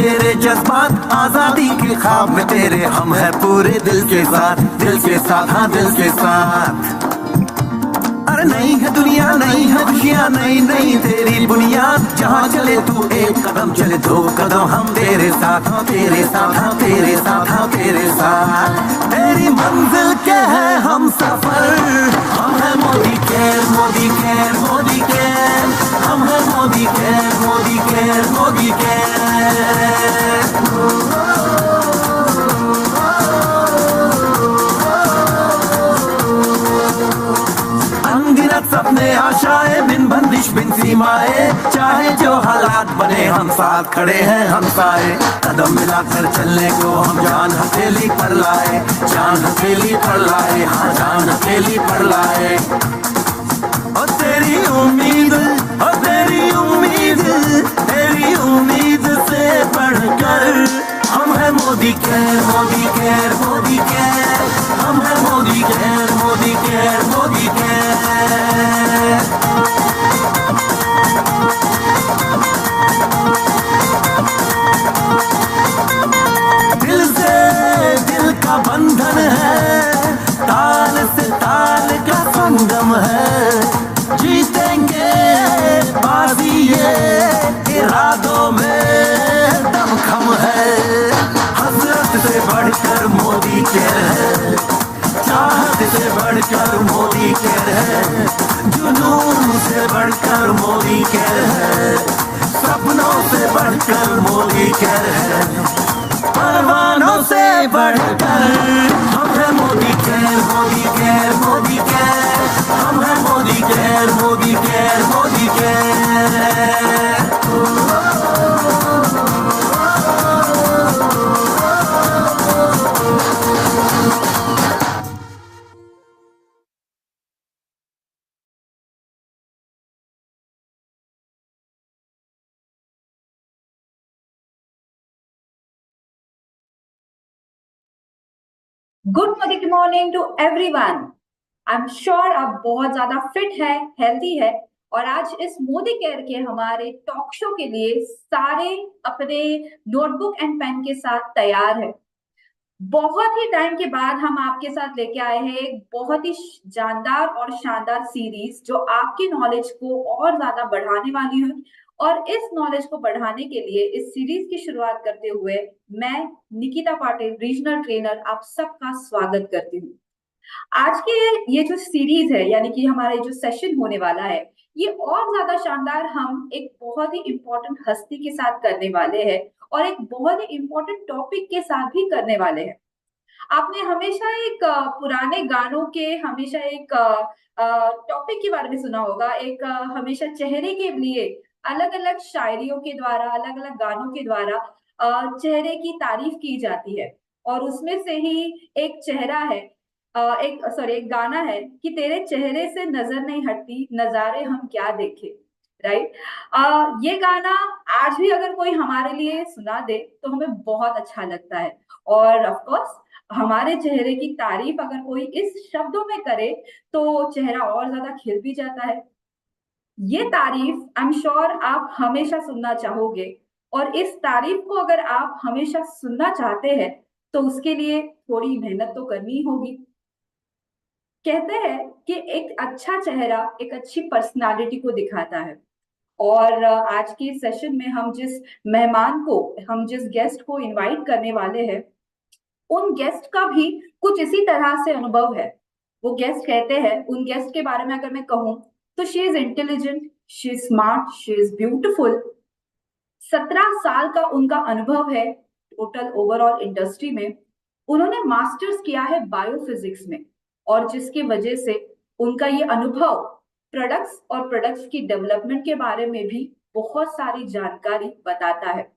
तेरे जज्बात, आजादी के ख्वाब में तेरे हम है पूरे दिल के साथ, दिल के साथ, हाँ दिल के साथ। अरे नहीं है दुनिया, नहीं है खुशियाँ, नहीं नहीं तेरी बुनियाद, जहाँ चले तू एक कदम चले दो कदम हम तेरे साथ, हाँ तेरे साथ, हाँ तेरे साथ, हाँ तेरे साथ। तेरी मंजिल के है हम सफर, हम है Modi care, Modi care, Modi care, हम है Modi care, Modi care, Modi care. अनगिनत सपने आशाएं, बिन बंदिश बिन सीमाएं, चाहे जो हालात बने हम साथ खड़े हैं हम साए। कदम मिलाकर चलने को हम जान हथेली पर लाए, जान हथेली पर लाए, हाँ जान हथेली पर लाए। और तेरी उम्मीद, और तेरी उम्मीद, तेरी उम्मीद से बढ़कर हम है Modi care, Modi care, Modi care, हम है Modi care, Modi care, Modi care. दिल से दिल का बंधन है, ताल से ताल का संगम है, जीतेंगे बाजी ये इरादों में दमखम है। हसरत से बढ़कर मोदी केयर है, चाहत से बढ़कर मोदी केयर है, जुनून से बढ़कर मोदी केयर है, सपनों से बढ़कर मोदी केयर है, परवानों से बढ़कर हम है Modi care, Modi care, Modi care, हम है Modi care, Modi care, Modi care. Good morning to everyone. I am sure आप बहुत ज्यादा फिट है, हेल्दी है और आज इस मोदी केयर के हमारे टॉक शो के लिए सारे अपने नोटबुक एंड पेन के साथ तैयार है। बहुत ही टाइम के बाद हम आपके साथ लेके आए हैं एक बहुत ही जानदार और शानदार सीरीज जो आपकी नॉलेज को और ज्यादा बढ़ाने वाली है। और इस नॉलेज को बढ़ाने के लिए इस सीरीज की शुरुआत करते हुए मैं निकिता पाटिल, रीजनल ट्रेनर, आप सबका स्वागत करती हूँ। आज के ये जो सीरीज है यानी कि हमारा जो सेशन होने वाला है ये और ज्यादा शानदार हम एक बहुत ही इंपॉर्टेंट हस्ती के साथ करने वाले हैं और एक बहुत ही इंपॉर्टेंट टॉपिक के साथ भी करने वाले हैं। आपने हमेशा एक पुराने गानों के हमेशा एक टॉपिक के बारे में सुना होगा, एक हमेशा चेहरे के लिए अलग अलग शायरियों के द्वारा, अलग अलग गानों के द्वारा चेहरे की तारीफ की जाती है। और उसमें से ही एक चेहरा है, एक गाना है कि तेरे चेहरे से नजर नहीं हटती, नजारे हम क्या देखे। राइट। ये गाना आज भी अगर कोई हमारे लिए सुना दे तो हमें बहुत अच्छा लगता है। और ऑफ कोर्स हमारे चेहरे की तारीफ अगर कोई इस शब्दों में करे तो चेहरा और ज्यादा खिल भी जाता है। ये तारीफ आई एम श्योर आप हमेशा सुनना चाहोगे और इस तारीफ को अगर आप हमेशा सुनना चाहते हैं तो उसके लिए थोड़ी मेहनत तो करनी होगी। कहते हैं कि एक अच्छा चेहरा एक अच्छी पर्सनालिटी को दिखाता है। और आज के सेशन में हम जिस मेहमान को, हम जिस गेस्ट को इनवाइट करने वाले हैं उन गेस्ट का भी कुछ इसी तरह से अनुभव है। वो गेस्ट कहते हैं, उन गेस्ट के बारे में अगर मैं कहूं तो she is intelligent, she is smart, she is beautiful. 17 साल का उनका अनुभव है टोटल ओवरऑल इंडस्ट्री में। उन्होंने मास्टर्स किया है बायोफिजिक्स में और जिसकी वजह से उनका ये अनुभव प्रोडक्ट्स और प्रोडक्ट्स की डेवलपमेंट के बारे में भी बहुत सारी जानकारी बताता है।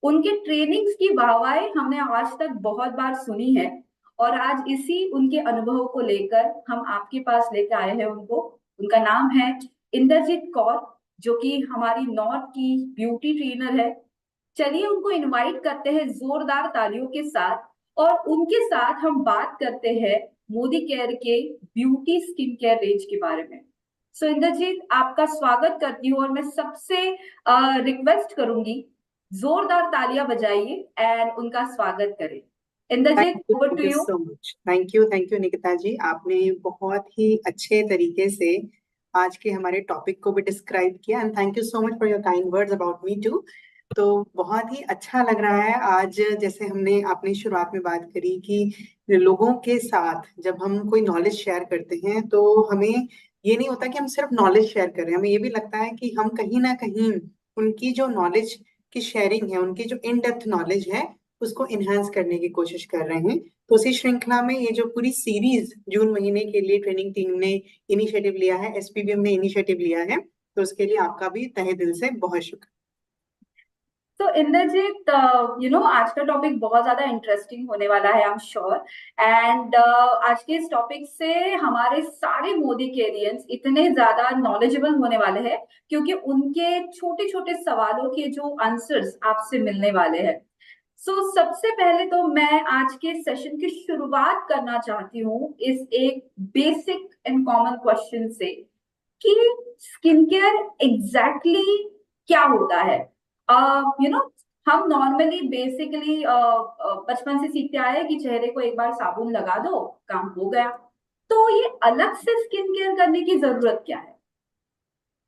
उनके ट्रेनिंग्स की वाहवाही हमने आज तक बहुत बार सुनी है और आज इसी उनके अनुभव को लेकर हम आपके पास लेकर आए हैं उनको। उनका नाम है इंद्रजीत कौर, जो कि हमारी नॉर्थ की ब्यूटी ट्रेनर है। चलिए उनको इनवाइट करते हैं जोरदार तालियों के साथ और उनके साथ हम बात करते हैं मोदी केयर के ब्यूटी स्किन केयर रेंज के बारे में। सो इंद्रजीत, आपका स्वागत करती हूँ और मैं सबसे रिक्वेस्ट करूंगी जोरदार तालियां बजाइए एंड उनका स्वागत करें। Indrajit, over thank to you you. So much. Thank you Nikita ji, आपने बहुत ही अच्छे तरीके से आज के हमारे टॉपिक को भी डिस्क्राइब किया and thank you so much for your kind words about me too. तो बहुत ही अच्छा लग रहा है आज, जैसे हमने आपने शुरुआत में बात करी कि लोगों के साथ जब हम कोई नॉलेज शेयर करते हैं तो हमें ये नहीं होता कि हम सिर्फ नॉलेज शेयर कर रहे हैं, हमें ये भी लगता है कि हम कहीं ना कहीं उनकी जो नॉलेज की शेयरिंग है, उनकी जो इन डेप्थ नॉलेज है, उसको इनहेंस करने की कोशिश कर रहे हैं। तो उसी श्रृंखला में ये जो पूरी सीरीज जून महीने के लिए ट्रेनिंग टीम ने इनिशिएटिव लिया है, एसपीबीएम ने इनिशिएटिव लिया है, तो उसके लिए आपका भी तहे दिल से बहुत शुक्र। तो इंद्रजीत, आज का टॉपिक बहुत ज्यादा इंटरेस्टिंग होने वाला है, आई एम श्योर। एंड आज के इस टॉपिक से हमारे सारे मोदी कैरियंस इतने ज्यादा नॉलेजेबल होने वाले हैं क्योंकि उनके छोटे छोटे सवालों के जो आंसर्स आपसे मिलने वाले हैं। सबसे पहले तो मैं आज के सेशन की शुरुआत करना चाहती हूँ इस एक बेसिक एंड कॉमन क्वेश्चन से कि स्किन केयर एग्जैक्टली क्या होता है। यू नो हम नॉर्मली बेसिकली बचपन से सीखते आए हैं कि चेहरे को एक बार साबुन लगा दो, काम हो गया। तो ये अलग से स्किन केयर करने की जरूरत क्या है?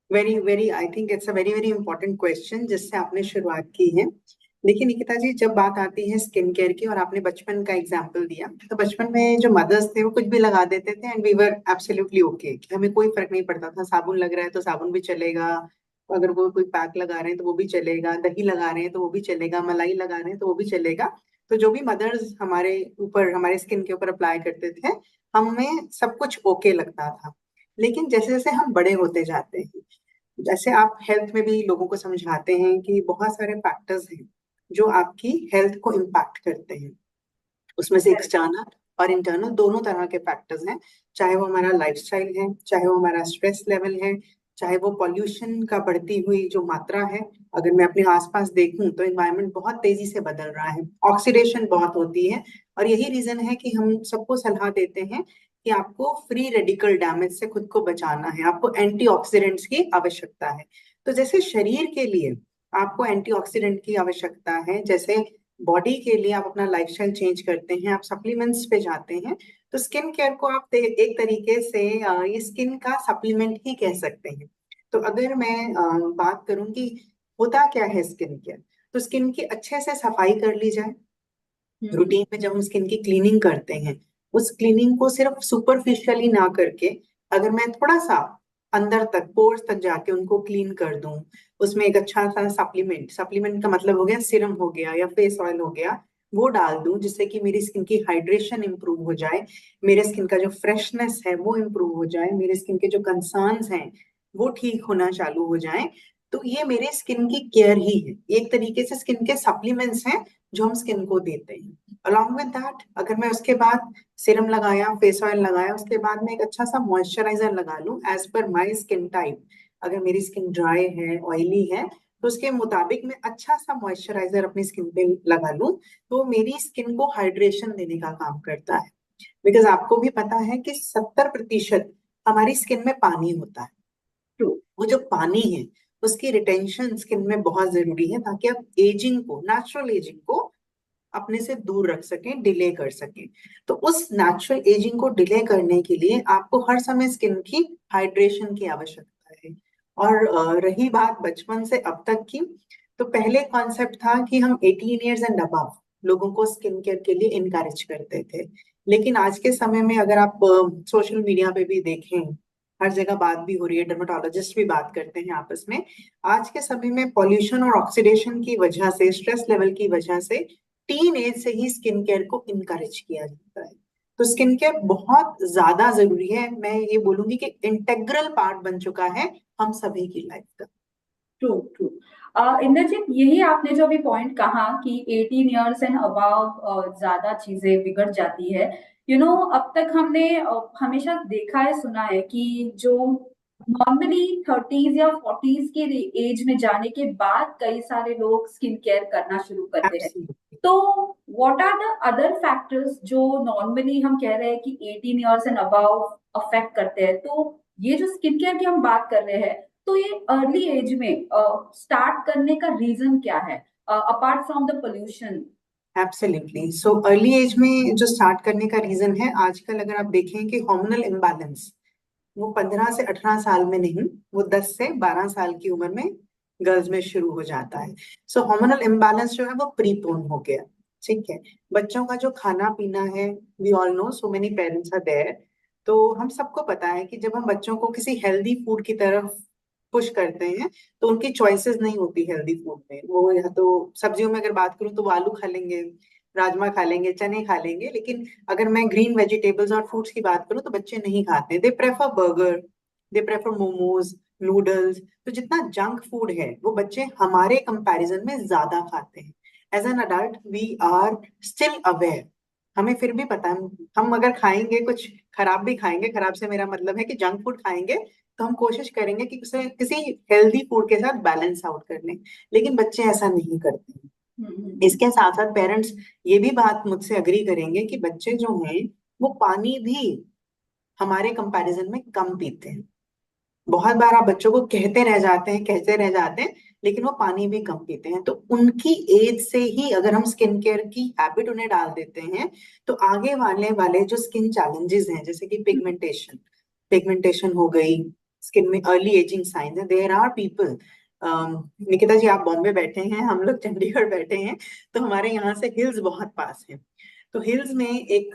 Very very I think it's a very very important question जिससे आपने शुरुआत की है। देखिए निकिता जी, जब बात आती है स्किन केयर की और आपने बचपन का एग्जाम्पल दिया, तो बचपन में जो मदर्स थे वो कुछ भी लगा देते थे and we were absolutely okay, हमें कोई फर्क नहीं पड़ता था। साबुन लग रहा है तो साबुन भी चलेगा, अगर वो कोई पैक लगा रहे हैं तो वो भी चलेगा, दही लगा रहे हैं तो वो भी चलेगा, मलाई लगा रहे हैं तो वो भी चलेगा। तो जो भी मदर्स हमारे ऊपर, हमारे स्किन के ऊपर अप्लाई करते थे, हमें सब कुछ ओके लगता था। लेकिन जैसे जैसे हम बड़े होते जाते हैं, जैसे आप हेल्थ में भी लोगों को समझाते हैं कि बहुत सारे फैक्टर्स हैं जो आपकी हेल्थ को इम्पैक्ट करते हैं, उसमें से एक्सटर्नल और इंटरनल दोनों तरह के फैक्टर्स हैं। चाहे वो हमारा लाइफस्टाइल है, चाहे वो हमारा स्ट्रेस लेवल है, चाहे वो पॉल्यूशन का बढ़ती हुई जो मात्रा है। अगर मैं अपने आसपास देखूं तो एनवायरनमेंट बहुत तेजी से बदल रहा है, ऑक्सीडेशन बहुत होती है, और यही रीजन है कि हम सबको सलाह देते हैं कि आपको फ्री रेडिकल डैमेज से खुद को बचाना है, आपको एंटीऑक्सीडेंट्स की आवश्यकता है। तो जैसे शरीर के लिए आपको एंटीऑक्सीडेंट की आवश्यकता है, जैसे बॉडी के लिए आप अपना लाइफस्टाइल चेंज करते हैं, आप सप्लीमेंट्स पे जाते हैं, तो स्किन केयर को आप एक तरीके से ये स्किन का सप्लीमेंट ही कह सकते हैं। तो अगर मैं बात करूं कि होता क्या है स्किन केयर, तो स्किन की अच्छे से सफाई कर ली जाए। रूटीन में जब हम स्किन की क्लीनिंग करते हैं, उस क्लीनिंग को सिर्फ सुपरफिशियली ना करके, अगर मैं थोड़ा सा अंदर तक, पोर्स तक जाके उनको क्लीन कर दूं, उसमें एक अच्छा सा सप्लीमेंट, सप्लीमेंट का मतलब हो गया सीरम हो गया या फेस ऑयल हो गया, वो डाल दूं जिससे कि मेरी स्किन की हाइड्रेशन इंप्रूव हो जाए, मेरे स्किन का जो फ्रेशनेस है वो इंप्रूव हो जाए, मेरे स्किन के जो कंसर्न्स हैं वो ठीक होना चालू हो जाए, तो ये मेरे स्किन की केयर ही है। एक तरीके से स्किन के सप्लीमेंट्स हैं जो हम स्किन को देते हैं। अलॉन्ग विद दैट, अगर मैं उसके बाद सीरम लगाया, फेस ऑयल लगाया, उसके बाद में एक अच्छा सा मॉइस्चराइजर लगा लूं as per my skin type, अगर मेरी स्किन ड्राई है, ऑयली है, तो उसके मुताबिक मैं अच्छा सा मॉइस्चराइजर अपनी स्किन पे लगा लूं, तो मेरी स्किन को हाइड्रेशन देने का काम करता है। बिकॉज आपको भी पता है कि 70% हमारी स्किन में पानी होता है। तो वो जो पानी है उसकी रिटेंशन स्किन में बहुत जरूरी है, ताकि आप एजिंग को, नेचुरल एजिंग को अपने से दूर रख सकें, डिले कर सकें। तो उस नेचुरल एजिंग को डिले करने के लिए आपको हर समय स्किन की हाइड्रेशन की आवश्यकता है। और रही बात बचपन से अब तक की, तो पहले कॉन्सेप्ट था कि हम 18 इयर्स एंड अबव लोगों को स्किन केयर के लिए इनकरेज करते थे। लेकिन आज के समय में अगर आप सोशल मीडिया पे भी देखें, हर जगह बात भी हो रही है, डर्मेटोलॉजिस्ट भी बात करते हैं आपस में, आज के समय में पॉल्यूशन और ऑक्सीडेशन की वजह से, स्ट्रेस लेवल की वजह से टीन एज से ही स्किन केयर को इनकरेज किया जाता है। तो स्किन केयर बहुत ज्यादा जरूरी है, मैं ये बोलूंगी कि इंटेग्रल पार्ट बन चुका है हम सभी की लाइफ का। True true. इंद्रजीत, यही आपने जो अभी पॉइंट कहा कि 18 इयर्स एंड अबव ज्यादा चीजें बिगड़ जाती है। अब तक हमने हमेशा देखा है, सुना है कि जो नॉर्मली 30s या 40s के एज में जाने के बाद कई सारे लोग स्किन केयर करना शुरू करते हैं। Absolutely. तो what are the other factors जो नॉर्मली हम कह रहे हैं कि 18 इयर्स एंड अबव अफेक्ट करते हैं? तो ये जो स्किन केयर की हम बात कर रहे हैं, तो ये अर्ली एज में स्टार्ट करने का रीजन क्या है? apart from the pollution? Absolutely. So early age में जो स्टार्ट करने का रीजन है, आजकल अगर आप देखें कि हार्मोनल इम्बैलेंस वो 15 से 18 साल में नहीं, वो 10 से 12 साल की उम्र में गर्ल्स में शुरू हो जाता है। सो हार्मोनल इम्बैलेंस जो है वो प्रीपोन हो गया। ठीक है, बच्चों का जो खाना पीना है, we all know, so many parents are there, तो हम सबको पता है कि जब हम बच्चों को किसी हेल्दी फूड की तरफ पुश करते हैं तो उनकी चॉइसेस नहीं होती हेल्दी फूड में। वो या तो सब्जियों में अगर बात करूं तो वो आलू खा लेंगे, राजमा खा लेंगे, चने खा लेंगे, लेकिन अगर मैं ग्रीन वेजिटेबल्स और फ्रूट्स की बात करूं तो बच्चे नहीं खाते। They prefer burger, they prefer momos, noodles. तो जितना जंक फूड है वो बच्चे हमारे कंपैरिजन में ज्यादा खाते हैं। As an adult we are still aware, हमें फिर भी पता है हम अगर खाएंगे कुछ खराब भी खाएंगे, खराब से मेरा मतलब है कि जंक फूड खाएंगे तो हम कोशिश करेंगे कि उसे किसी हेल्दी फूड के साथ बैलेंस आउट कर लें, लेकिन बच्चे ऐसा नहीं करते हैं। इसके साथ साथ पेरेंट्स ये भी बात मुझसे अग्री करेंगे कि बच्चे जो हैं वो पानी भी हमारे कंपैरिजन में कम पीते हैं। बहुत बार आप बच्चों को कहते रह जाते हैं, लेकिन वो पानी भी कम पीते हैं। तो उनकी एज से ही अगर हम स्किन केयर की हैबिट उन्हें डाल देते हैं तो आगे वाले वाले जो स्किन चैलेंजेस हैं, जैसे कि पिगमेंटेशन हो गई, स्किन में अर्ली एजिंग साइंस है, देयर आर पीपल। निकिता जी, आप बॉम्बे बैठे हैं, हम लोग चंडीगढ़ बैठे हैं, तो हमारे यहाँ से हिल्स बहुत पास है। तो हिल्स में एक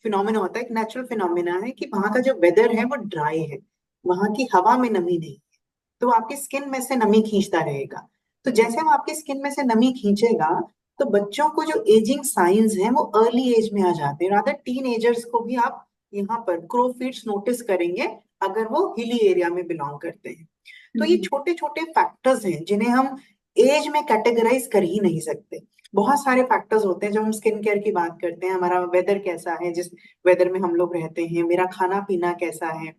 फिनोमेना होता है, एक नेचुरल फिनोमेना है कि वहाँ का जो वेदर है वो ड्राई है, वहां की हवा में नमी नहीं है, तो वो आपकी स्किन में से नमी खींचता रहेगा। तो जैसे वो आपकी स्किन में से नमी खींचेगा तो बच्चों को जो एजिंग साइंस हैं वो अर्ली एज में आ जाते हैं। रादर टीन एजर्स को भी आप यहाँ पर क्रो फीट्स नोटिस करेंगे अगर वो हिली एरिया में बिलोंग करते हैं। तो ये छोटे छोटे फैक्टर्स हैं जिन्हें हम एज में कैटेगराइज कर ही नहीं सकते। बहुत सारे फैक्टर्स होते हैं जब हम स्किन केयर की बात करते हैं। हमारा वेदर कैसा है, जिस वेदर में हम लोग रहते हैं, मेरा खाना पीना कैसा है।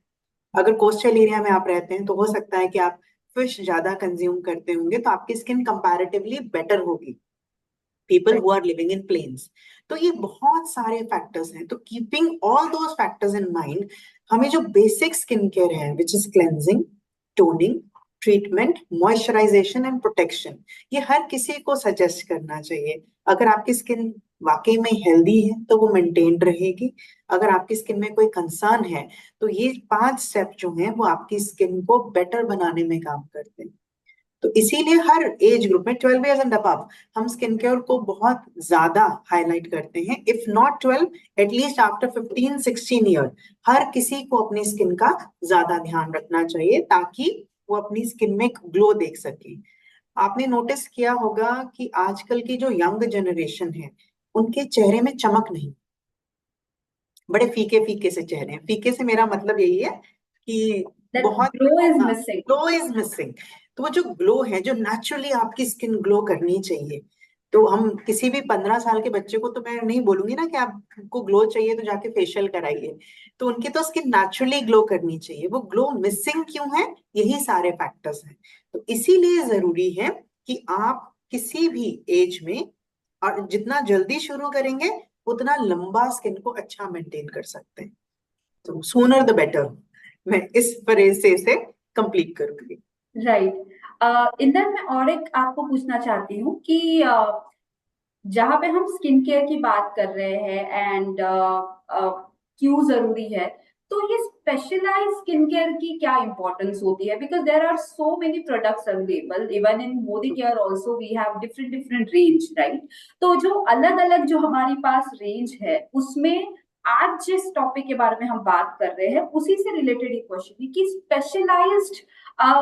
अगर कोस्टल एरिया में आप रहते हैं तो हो सकता है कि आप फिश ज्यादा कंज्यूम करते होंगे, तो आपकी स्किन कंपैरेटिवली बेटर होगी people who are living in plains. तो ये बहुत सारे फैक्टर्स हैं। तो keeping all those factors in mind, हमें जो बेसिक स्किन केयर है which is cleansing, toning, treatment, moisturisation and protection, ये हर किसी को सजेस्ट करना चाहिए। अगर आपकी स्किन वाकई में हेल्दी है तो वो मेंटेन रहेगी। अगर आपकी स्किन में कोई कंसर्न है तो ये 5 स्टेप जो हैं वो आपकी स्किन को बेटर बनाने में काम करते हैं। तो इसीलिए हर एज ग्रुप में 12 इयर्स एंड अबव हम स्किन केयर को बहुत ज्यादा हाईलाइट करते हैं। If not 12, at least after 15-16 year हर किसी को अपनी स्किन का ज्यादा ध्यान रखना चाहिए ताकि वो अपनी स्किन में ग्लो देख सके। आपने नोटिस किया होगा कि आजकल की जो यंग जनरेशन है उनके चेहरे में चमक नहीं, बड़े फीके फीके से चेहरे हैं। फीके से मेरा मतलब यही है कि That बहुत glow is missing. Glow is missing. तो वो जो ग्लो है, जो नेचुरली आपकी स्किन ग्लो करनी चाहिए, तो हम किसी भी 15 साल के बच्चे को तो मैं नहीं बोलूंगी ना कि आपको ग्लो चाहिए तो जाके फेशियल कराइए। तो उनकी तो स्किन नेचुरली ग्लो करनी चाहिए। वो ग्लो मिसिंग क्यों है, यही सारे फैक्टर्स हैं। तो इसीलिए जरूरी है कि आप किसी भी एज में, और जितना जल्दी शुरू करेंगे उतना लंबा स्किन को अच्छा मेंटेन कर सकते हैं। तो सूनर द बेटर, मैं इस फ्रेज से कंप्लीट करूंगी। राइट। इंदर, मैं और एक आपको पूछना चाहती हूँ कि जहाँ पे हम स्किन केयर की बात कर रहे हैं एंड क्यों जरूरी है, तो ये स्पेशलाइज्ड स्किन केयर की क्या इंपॉर्टेंस होती है? Because there are so many products available, even in Modi care also we have different different range, right? तो जो अलग अलग जो हमारे पास रेंज है उसमें आज जिस टॉपिक के बारे में हम बात कर रहे हैं उसी से रिलेटेड एक क्वेश्चन है कि स्पेशलाइज्ड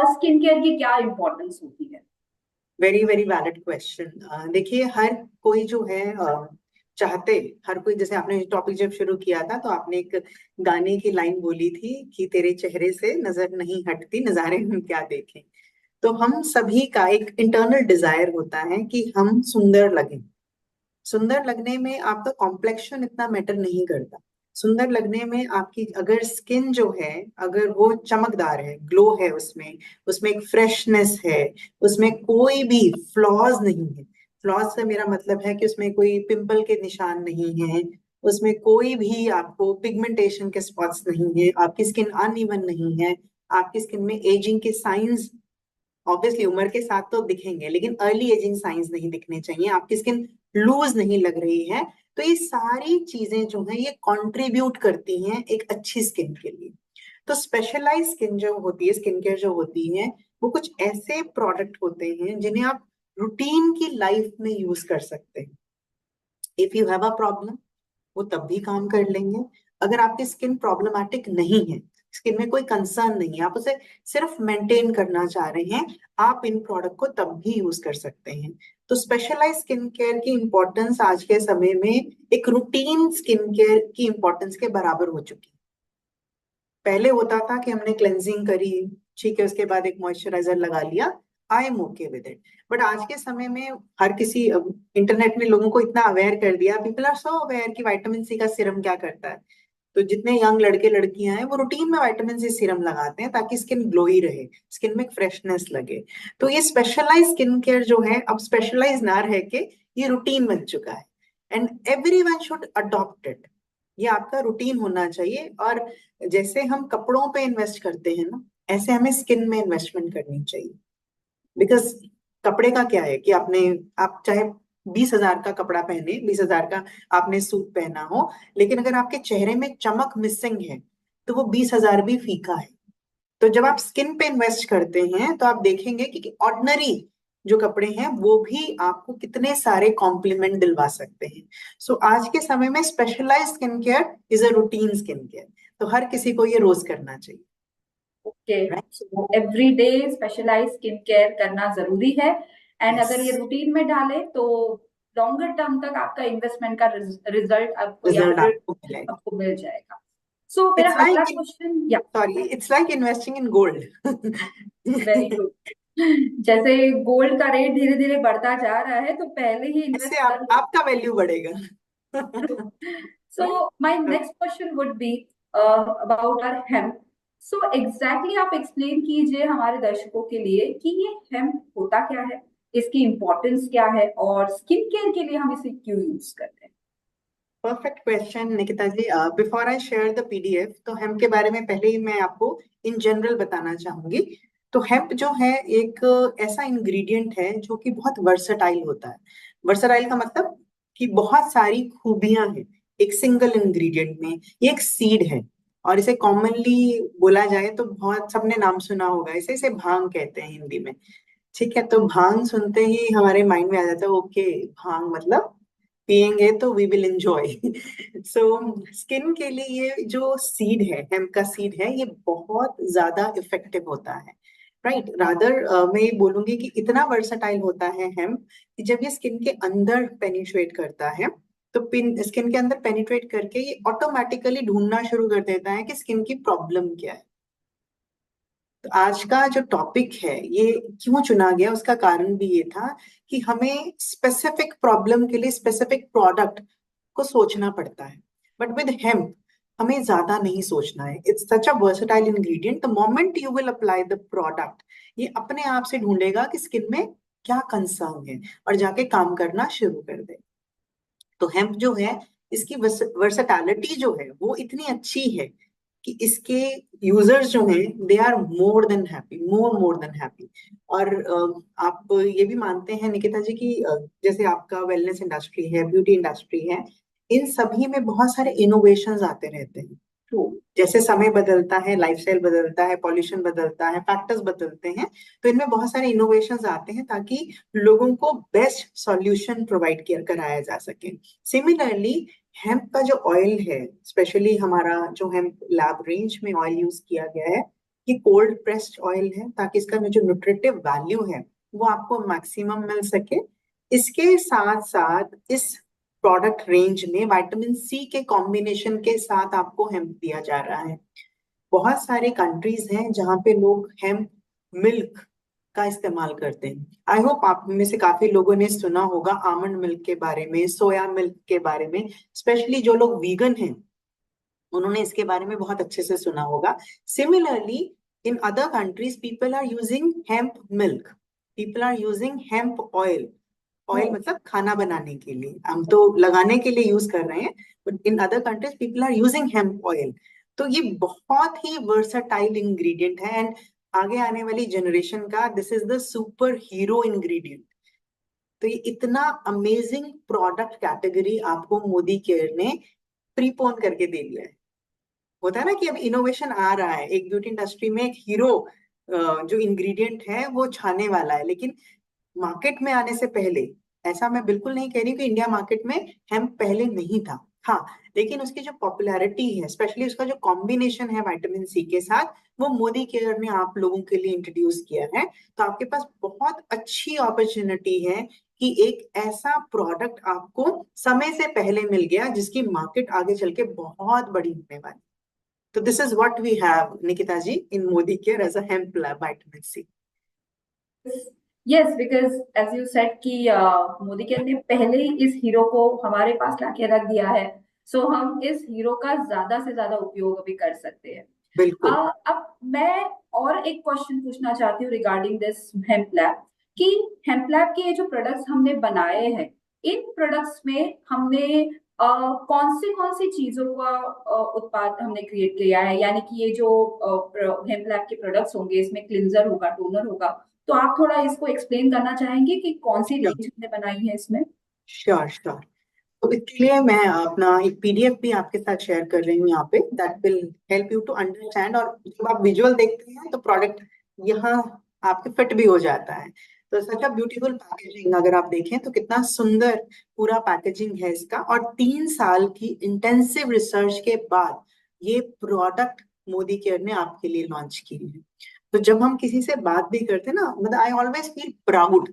स्किन केयर की क्या इंपॉर्टेंस होती है? Very very valid question. देखिए, हर कोई जो है चाहते, हर कोई, जैसे आपने टॉपिक जब शुरू किया था तो आपने एक गाने की लाइन बोली थी कि तेरे चेहरे से नजर नहीं हटती, नजारे हम क्या देखें। तो हम सभी का एक इंटरनल डिजायर होता है कि हम सुंदर लगें। सुंदर लगने में आपका कॉम्प्लेक्शन इतना मैटर नहीं करता। सुंदर लगने में आपकी अगर स्किन जो है, अगर वो चमकदार है, ग्लो है, उसमें उसमें एक फ्रेशनेस है, उसमें कोई भी फ्लॉज नहीं है। फ्लॉज से मेरा मतलब है कि उसमें कोई पिंपल के निशान नहीं है, उसमें कोई भी आपको पिगमेंटेशन के स्पॉट्स नहीं है, आपकी स्किन अनइवन नहीं है, आपकी स्किन में एजिंग के साइंस ऑब्वियसली उम्र के साथ तो दिखेंगे, लेकिन अर्ली एजिंग साइंस नहीं दिखने चाहिए, आपकी स्किन लूज नहीं लग रही है। तो ये सारी चीजें जो है ये कंट्रीब्यूट करती हैं एक अच्छी स्किन के लिए। तो स्पेशलाइज स्किन जो होती है, स्किन केयर जो होती है, वो कुछ ऐसे प्रोडक्ट होते हैं जिन्हें आप रूटीन की लाइफ में यूज कर सकते हैं। If you have a problem, वो तब भी काम कर लेंगे। अगर आपकी स्किन प्रॉब्लमेटिक नहीं है, स्किन में कोई कंसर्न नहीं है, आप उसे सिर्फ मेंटेन करना चाह रहे हैं, आप इन प्रोडक्ट को तब भी यूज कर सकते हैं। तो स्पेशलाइज स्किन केयर की इंपॉर्टेंस आज के समय में एक रूटीन स्किन केयर की इंपॉर्टेंस के बराबर हो चुकी है। पहले होता था कि हमने क्लेंजिंग करी, ठीक है, उसके बाद एक मॉइस्चराइजर लगा लिया, I am okay with it. But आज के समय में हर किसी, इंटरनेट ने लोगों को इतना अवेयर कर दिया, पीपल आर सो अवेयर कि विटामिन सी का सीरम क्या करता है। तो जितने यंग लड़के लड़कियां हैं वो रूटीन में विटामिन सी सीरम लगाते हैं ताकि स्किन ग्लोई रहे, स्किन में फ्रेशनेस लगे। तो ये स्पेशलाइज स्किन केयर जो है अब स्पेशलाइज ना रह के ये रूटीन बन चुका है, and everyone should adopt it. ये आपका रूटीन होना चाहिए। और जैसे हम कपड़ों पे इन्वेस्ट करते हैं ना, ऐसे हमें स्किन में इन्वेस्टमेंट करनी चाहिए। बिकॉज कपड़े का क्या है कि आप चाहे 20,000 का कपड़ा पहने, 20,000 का आपने सूट पहना हो, लेकिन अगर आपके चेहरे में चमक मिसिंग है तो वो 20,000 भी फीका है। तो जब आप स्किन पे इन्वेस्ट करते हैं तो आप देखेंगे कि ऑर्डिनरी जो कपड़े हैं वो भी आपको कितने सारे कॉम्प्लीमेंट दिलवा सकते हैं। सो आज के समय में specialise skin care is a routine skin care, तो हर किसी को ये रोज करना चाहिए। Okay, right? So everyday specialise skin care करना जरूरी है। एंड यस, अगर ये रूटीन में डाले तो लॉन्गर टर्म तक आपका इन्वेस्टमेंट का रिजल्ट आपको या रिजल्ट फिर आपको मिलेगा। आपको मिल जाएगा। सो मेरा इट्स अगला लाइक, क्वेश्चन, या sorry, it's like investing in gold. Very good. जैसे गोल्ड का रेट धीरे धीरे बढ़ता जा रहा है तो पहले ही इससे इन्वेस्ट कर लो। आपका वैल्यू बढ़ेगा। So my next question would be about our hemp. So exactly आप explain कीजिए हमारे दर्शकों के लिए कि ये hemp होता क्या है, इसकी importance क्या है और स्किन केयर के लिए हम इसे क्यों यूज करते हैं। Perfect question Nikita ji. Before I share the PDF, तो हेम्प के बारे में पहले ही मैं आपको इन जनरल बताना चाहूंगी। तो हेम्प जो है एक ऐसा इंग्रेडिएंट है जो कि बहुत वर्सटाइल होता है। वर्सटाइल का मतलब कि बहुत सारी खूबियां हैं एक सिंगल इंग्रेडिएंट में। ये एक सीड है, और इसे कॉमनली बोला जाए तो बहुत सबने नाम सुना होगा, इसे इसे भांग कहते हैं हिंदी में। ठीक है, तो भांग सुनते ही हमारे माइंड में आ जाता है, ओके भांग मतलब पियेंगे तो we will enjoy. So skin के लिए ये जो सीड है, हेम्प का सीड है, ये बहुत ज्यादा इफेक्टिव होता है। राइट, रादर मैं ये बोलूंगी कि इतना वर्सटाइल होता है हेम्प कि जब ये स्किन के अंदर पेनिट्रेट करता है तो स्किन के अंदर पेनिट्रेट करके ये ऑटोमेटिकली ढूंढना शुरू कर देता है कि स्किन की प्रॉब्लम क्या है। तो आज का जो टॉपिक है ये क्यों चुना गया, उसका कारण भी ये था कि हमें स्पेसिफिक प्रॉब्लम के लिए स्पेसिफिक प्रोडक्ट को सोचना पड़ता है। बट विद हेम्प हमें ज्यादा नहीं सोचना है। It's such a versatile ingredient, the moment you will apply the product, ये अपने आप से ढूंढेगा कि स्किन में क्या कंसर्न है और जाके काम करना शुरू कर दे। तो हेम्प जो है, इसकी वर्सेटैलिटी जो है वो इतनी अच्छी है कि इसके यूजर्स जो हैं they are more than happy, more than happy. और आप ये भी मानते हैं निकिता जी कि जैसे आपका वेलनेस इंडस्ट्री है, ब्यूटी इंडस्ट्री है, इन सभी में बहुत सारे इनोवेशंस आते रहते हैं। तो जैसे समय बदलता है, लाइफस्टाइल बदलता है, पॉल्यूशन बदलता है, फैक्टर्स बदलते हैं, तो इनमें बहुत सारे इनोवेशंस आते हैं ताकि लोगों को बेस्ट सॉल्यूशन प्रोवाइड किया कराया जा सके। सिमिलरली हेम्प का जो ऑयल है, स्पेशली हमारा जो हेम्प लैब रेंज में ऑयल यूज किया गया है, ये कोल्ड प्रेस्ड ऑयल है ताकि इसका जो न्यूट्रिटिव वैल्यू है वो आपको मैक्सिमम मिल सके। इसके साथ साथ इस प्रोडक्ट रेंज में विटामिन सी के कॉम्बिनेशन के साथ आपको हेम्प दिया जा रहा है। बहुत सारे कंट्रीज हैं जहाँ पे लोग हेम्प मिल्क का इस्तेमाल करते हैं। आई होप आप में से काफी लोगों ने सुना होगा आमंड मिल्क के बारे में, सोया मिल्क के बारे में। स्पेशली जो लोग वीगन हैं उन्होंने इसके बारे में बहुत अच्छे से सुना होगा। Similarly in other countries people are using hemp milk, people are using hemp oil. Oil मतलब खाना बनाने के लिए, हम तो लगाने के लिए यूज कर रहे हैं, but in other countries people are using hemp oil. तो ये बहुत ही वर्सटाइल इंग्रेडिएंट है, एंड आगे आने वाली जनरेशन का this is the super hero ingredient. तो ये इतना अमेजिंग प्रोडक्ट कैटेगरी आपको मोदी केयर ने प्रीपोन करके दे दिया है। होता है ना कि अब इनोवेशन आ रहा है, एक ब्यूटी इंडस्ट्री में एक हीरो जो इंग्रेडिएंट है वो छाने वाला है, लेकिन मार्केट में आने से पहले, ऐसा मैं बिल्कुल नहीं कह रही कि इंडिया मार्केट में हेम्प पहले नहीं था, हाँ, लेकिन उसकी जो पॉपुलैरिटी है, स्पेशली उसका जो कॉम्बिनेशन है विटामिन सी के साथ, वो मोदी केयर ने आप लोगों के लिए इंट्रोड्यूस किया है। तो आपके पास बहुत अच्छी अपॉर्चुनिटी है कि एक ऐसा प्रोडक्ट आपको समय से पहले मिल गया जिसकी मार्केट आगे चल के बहुत बड़ी होने वाली। तो this is what we have, Nikita ji, in Modi care as a hemp vitamin C. Yes, because as you said कि मोदी केयर ने पहले ही इस हीरो को हमारे पास लाके रख दिया है, सो हम इस हीरो का ज्यादा से ज्यादा उपयोग अभी कर सकते हैं। बिल्कुल। अब मैं और एक क्वेश्चन पूछना चाहती हूँ रिगार्डिंग दिस हेम्प लैब, कि हेम्प लैब के ये जो प्रोडक्ट्स हमने बनाए हैं, इन प्रोडक्ट्स में हमने कौन सी चीजों का उत्पाद हमने क्रिएट किया है, यानी कि ये जो हेम्प लैब के प्रोडक्ट्स होंगे, इसमें क्लिंजर होगा, टोनर होगा, तो आप थोड़ा इसको एक्सप्लेन करना चाहेंगे कि कौन सी रेंज हमने बनाई है इसमें? Sure sure. तो इसके लिए मैं अपना एक पीडीएफ भी आपके साथ शेयर कर रही हूँ यहाँ पे, that will help you to understand. और जब आप विजुअल देखते हैं तो प्रोडक्ट यहाँ आपके फिट भी हो जाता है। तो सच अ ब्यूटीफुल पैकेजिंग, अगर आप देखें तो कितना सुंदर पूरा पैकेजिंग है इसका। और 3 साल की इंटेंसिव रिसर्च के बाद ये प्रोडक्ट मोदी केयर ने आपके लिए लॉन्च की है। तो जब हम किसी से बात भी करते हैं ना, मतलब आई ऑलवेज फील प्राउड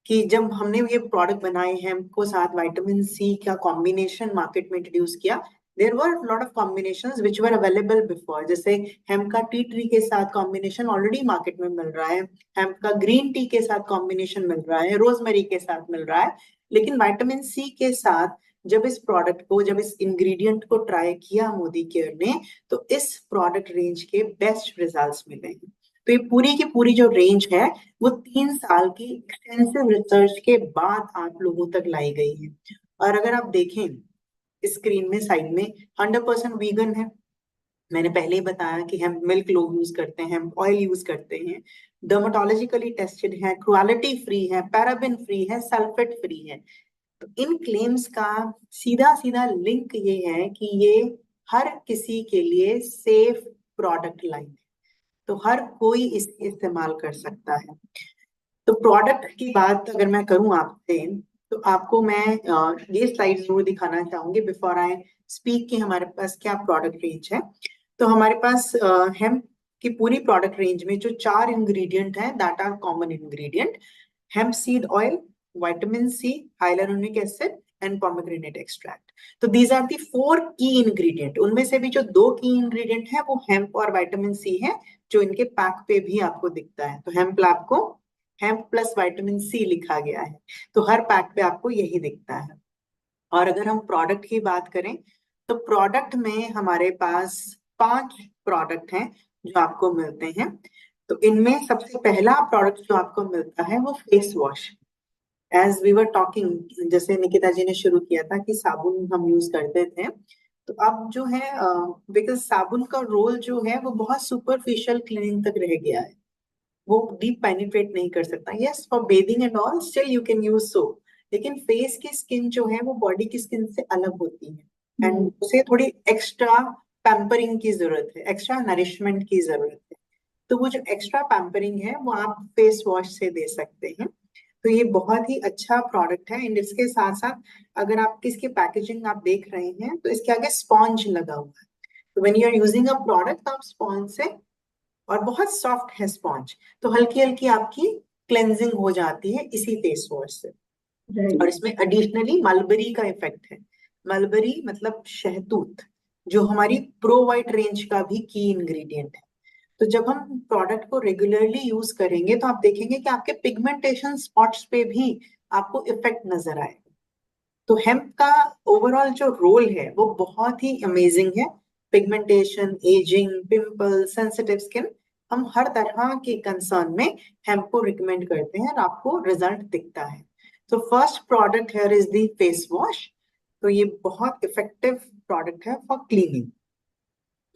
कि जब हमने ये प्रोडक्ट बनाए हैं, को साथ विटामिन सी का कॉम्बिनेशन मार्केट में इंट्रोड्यूस किया, there were lot of combinations which were available before. जैसे हेम्प का टी ट्री के साथ कॉम्बिनेशन ऑलरेडी मार्केट में मिल रहा है, हेम्प का ग्रीन टी के साथ कॉम्बिनेशन मिल रहा है, रोजमेरी के साथ मिल रहा है। लेकिन विटामिन सी के साथ जब इस प्रोडक्ट को, जब इस इंग्रेडिएंट को ट्राई किया मोदी केयर ने, तो इस प्रोडक्ट रेंज के बेस्ट रिजल्ट्स मिले हैं। तो ये पूरी की पूरी जो रेंज है वो 3 साल की एक्सटेंसिव रिसर्च के बाद आप लोगों तक लाई गई है। और अगर आप देखें स्क्रीन में साइड में, 100% वीगन है। मैंने पहले ही बताया कि हम मिल्क लोग यूज करते हैं, हम ऑयल यूज करते हैं, डर्माटोलॉजिकली टेस्टेड है, क्रुएलिटी फ्री है, पैराबिन फ्री है, सल्फेट फ्री है। तो इन क्लेम्स का सीधा सीधा लिंक ये है कि ये हर किसी के लिए सेफ प्रोडक्ट लाइन है, तो हर कोई इसे इस्तेमाल कर सकता है। तो प्रोडक्ट की बात अगर मैं करूं आपसे, तो आपको मैं ये स्लाइड जरूर दिखाना चाहूंगी बिफोर आई स्पीक कि हमारे पास क्या प्रोडक्ट रेंज है। तो हमारे पास हेम्प की पूरी प्रोडक्ट रेंज में जो 4 इंग्रेडिएंट हैं that are common ingredient: hemp seed oil, vitamin C, hyaluronic acid and pomegranate extract. तो these are the 4 key ingredient. उनमें से भी जो 2 की इंग्रेडिएंट है वो हेम्प और विटामिन सी है, जो इनके पैक पे भी आपको दिखता है। तो हेम्प आपको हेम्प प्लस विटामिन सी लिखा गया है, तो हर पैक पे आपको यही दिखता है। और अगर हम प्रोडक्ट की बात करें, तो प्रोडक्ट में हमारे पास 5 प्रोडक्ट हैं जो आपको मिलते हैं। तो इनमें सबसे पहला प्रोडक्ट जो आपको मिलता है वो face wash. As we were talking, जैसे निकिता जी ने शुरू किया था कि साबुन हम यूज करते थे, तो अब जो है बिकॉज साबुन का रोल जो है वो बहुत सुपरफिशियल क्लीनिंग तक रह गया है, वो डीप पेनिट्रेट नहीं कर सकता। Yes, for bathing and all still you can use soap, लेकिन फेस की स्किन जो है वो बॉडी की स्किन से अलग होती है एंड उसे थोड़ी एक्स्ट्रा पैम्परिंग की जरूरत है, एक्स्ट्रा नरिशमेंट की जरूरत है। तो वो जो एक्स्ट्रा पैम्परिंग है वो आप फेस वॉश से दे सकते हैं। तो ये बहुत ही अच्छा प्रोडक्ट है। एंड इसके साथ साथ अगर आप इसकी पैकेजिंग आप देख रहे हैं तो इसके आगे स्पॉन्ज लगा हुआ है। तो when you are using a product, आप स्पॉन्ज से, और बहुत सॉफ्ट है स्पॉन्ज, तो हल्की हल्की आपकी क्लेंजिंग हो जाती है इसी फेस वॉश से। और इसमें एडिशनली मलबरी का इफेक्ट है। मलबरी मतलब शहतूत, जो हमारी प्रो वाइट रेंज का भी की इंग्रेडिएंट है। तो जब हम प्रोडक्ट को रेगुलरली यूज करेंगे तो आप देखेंगे कि आपके पिगमेंटेशन स्पॉट्स पे भी आपको इफेक्ट नजर आएगा। तो हेम्प का ओवरऑल जो रोल है वो बहुत ही अमेजिंग है। Pigmentation, ageing, pimple, sensitive skin, हम हर तरह के कंसर्न में हेम्प को रिकमेंड करते हैं और आपको रिजल्ट दिखता है। तो first product here is the face wash. तो ये बहुत इफेक्टिव प्रोडक्ट है for cleaning,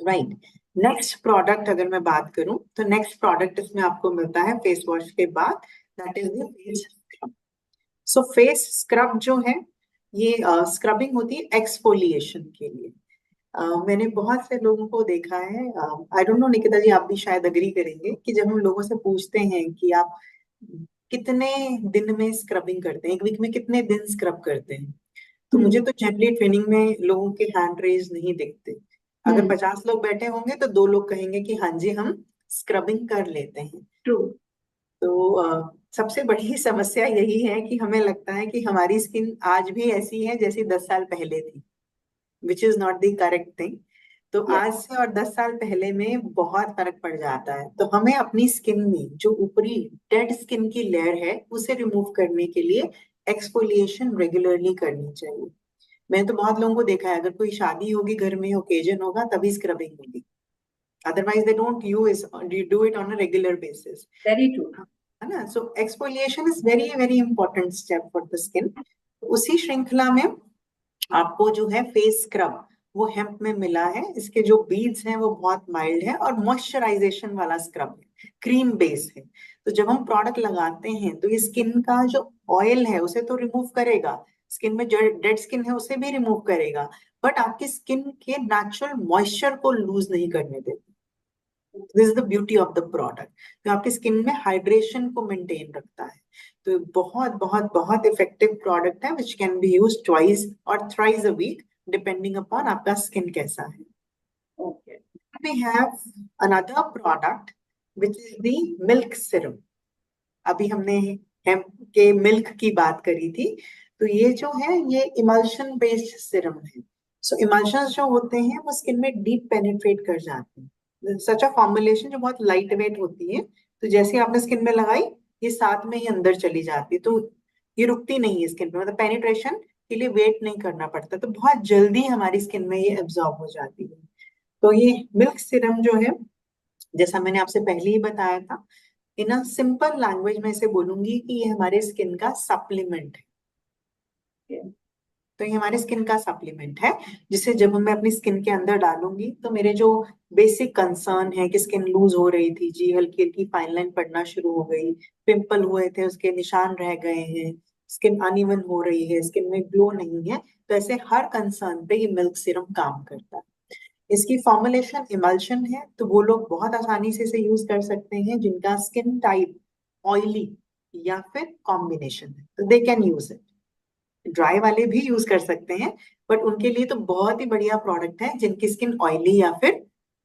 right. Next product अगर मैं बात करूं तो नेक्स्ट प्रोडक्ट इसमें आपको मिलता है फेस वॉश के बाद, that is the face scrub. So face scrub जो है ये स्क्रबिंग होती है एक्सफोलिएशन के लिए। मैंने बहुत से लोगों को देखा है, आई डोंट नो निकिता जी, आप भी शायद अग्री करेंगे कि जब हम लोगों से पूछते हैं कि आप कितने दिन में स्क्रबिंग करते हैं, एक वीक में कितने दिन स्क्रब करते हैं, तो मुझे तो जनरली ट्रेनिंग में लोगों के हैंड रेज नहीं दिखते। अगर 50 लोग बैठे होंगे तो 2 लोग कहेंगे कि हाँ जी हम स्क्रबिंग कर लेते हैं। ट्रू। तो सबसे बड़ी समस्या यही है कि हमें लगता है कि हमारी स्किन आज भी ऐसी है जैसी 10 साल पहले थी, which is not the correct thing. तो आज से और 10 साल पहले में बहुत फर्क पड़ जाता है। तो हमें अपनी स्किन में जो ऊपरी डेड स्किन की लेयर है उसे रिमूव करने के लिए एक्सफोलिएशन रेगुलरली करनी चाहिए। मैंने तो बहुत लोगों को देखा है, अगर कोई शादी होगी घर में, ओकेजन होगा, तभी स्क्रबिंग होगी, otherwise they don't use do it on a regular basis, very true. है ना। So exfoliation is very very important step for the skin. उसी श्रृंखला में आपको जो है फेस स्क्रब वो हेम्प में मिला है। इसके जो बीड्स हैं वो बहुत माइल्ड है और मॉइस्चराइजेशन वाला स्क्रब है, क्रीम बेस है। तो जब हम प्रोडक्ट लगाते हैं तो ये स्किन का जो ऑयल है उसे तो रिमूव करेगा, स्किन में जो डेड स्किन है उसे भी रिमूव करेगा, बट आपकी स्किन के नेचुरल मॉइस्चर को लूज नहीं करने देता। This is the beauty of the product. तो आपकी स्किन में हाइड्रेशन को मेंटेन रखता है। तो ये बहुत बहुत बहुत इफेक्टिव प्रोडक्ट है which can be use twice और thrice a week depending upon आपका स्किन कैसा है। Okay. We have another product which is the milk serum। अभी हमने हेम्प के मिल्क की बात करी थी, तो ये जो है ये इमल्शन बेस्ड सिरम है। सो इमल्शंस जो होते हैं वो स्किन में डीप पेनिट्रेट कर जाते हैं, सच अ फॉर्मुलेशन जो बहुत लाइट वेट होती है। तो जैसे आपने स्किन में लगाई ये साथ में ही अंदर चली जाती है, तो ये रुकती नहीं है स्किन पे, मतलब पेनिट्रेशन के लिए वेट नहीं करना पड़ता, तो बहुत जल्दी हमारी स्किन में ये एब्जॉर्ब हो जाती है। तो ये मिल्क सिरम जो है, जैसा मैंने आपसे पहले ही बताया था, इन अ सिंपल लैंग्वेज में इसे बोलूंगी कि ये हमारे स्किन का सप्लीमेंट है। तो ये हमारे स्किन का सप्लीमेंट है जिसे जब मैं अपनी स्किन के अंदर डालूंगी तो मेरे जो बेसिक कंसर्न है कि स्किन लूज हो रही थी जी, हल्की हल्की फाइन लाइन पड़ना शुरू हो गई, पिंपल हुए थे उसके निशान रह गए हैं, स्किन अनइवन हो रही है, स्किन में ग्लो नहीं है, तो ऐसे हर कंसर्न पे ये मिल्क सीरम काम करता है। इसकी फॉर्मुलेशन इमल्शन है, तो वो लोग बहुत आसानी से इसे यूज कर सकते हैं जिनका स्किन टाइप ऑयली या फिर कॉम्बिनेशन है, तो they can use it. Dry वाले भी यूज कर सकते हैं, बट उनके लिए तो बहुत ही बढ़िया प्रोडक्ट है जिनकी स्किन ऑयली या फिर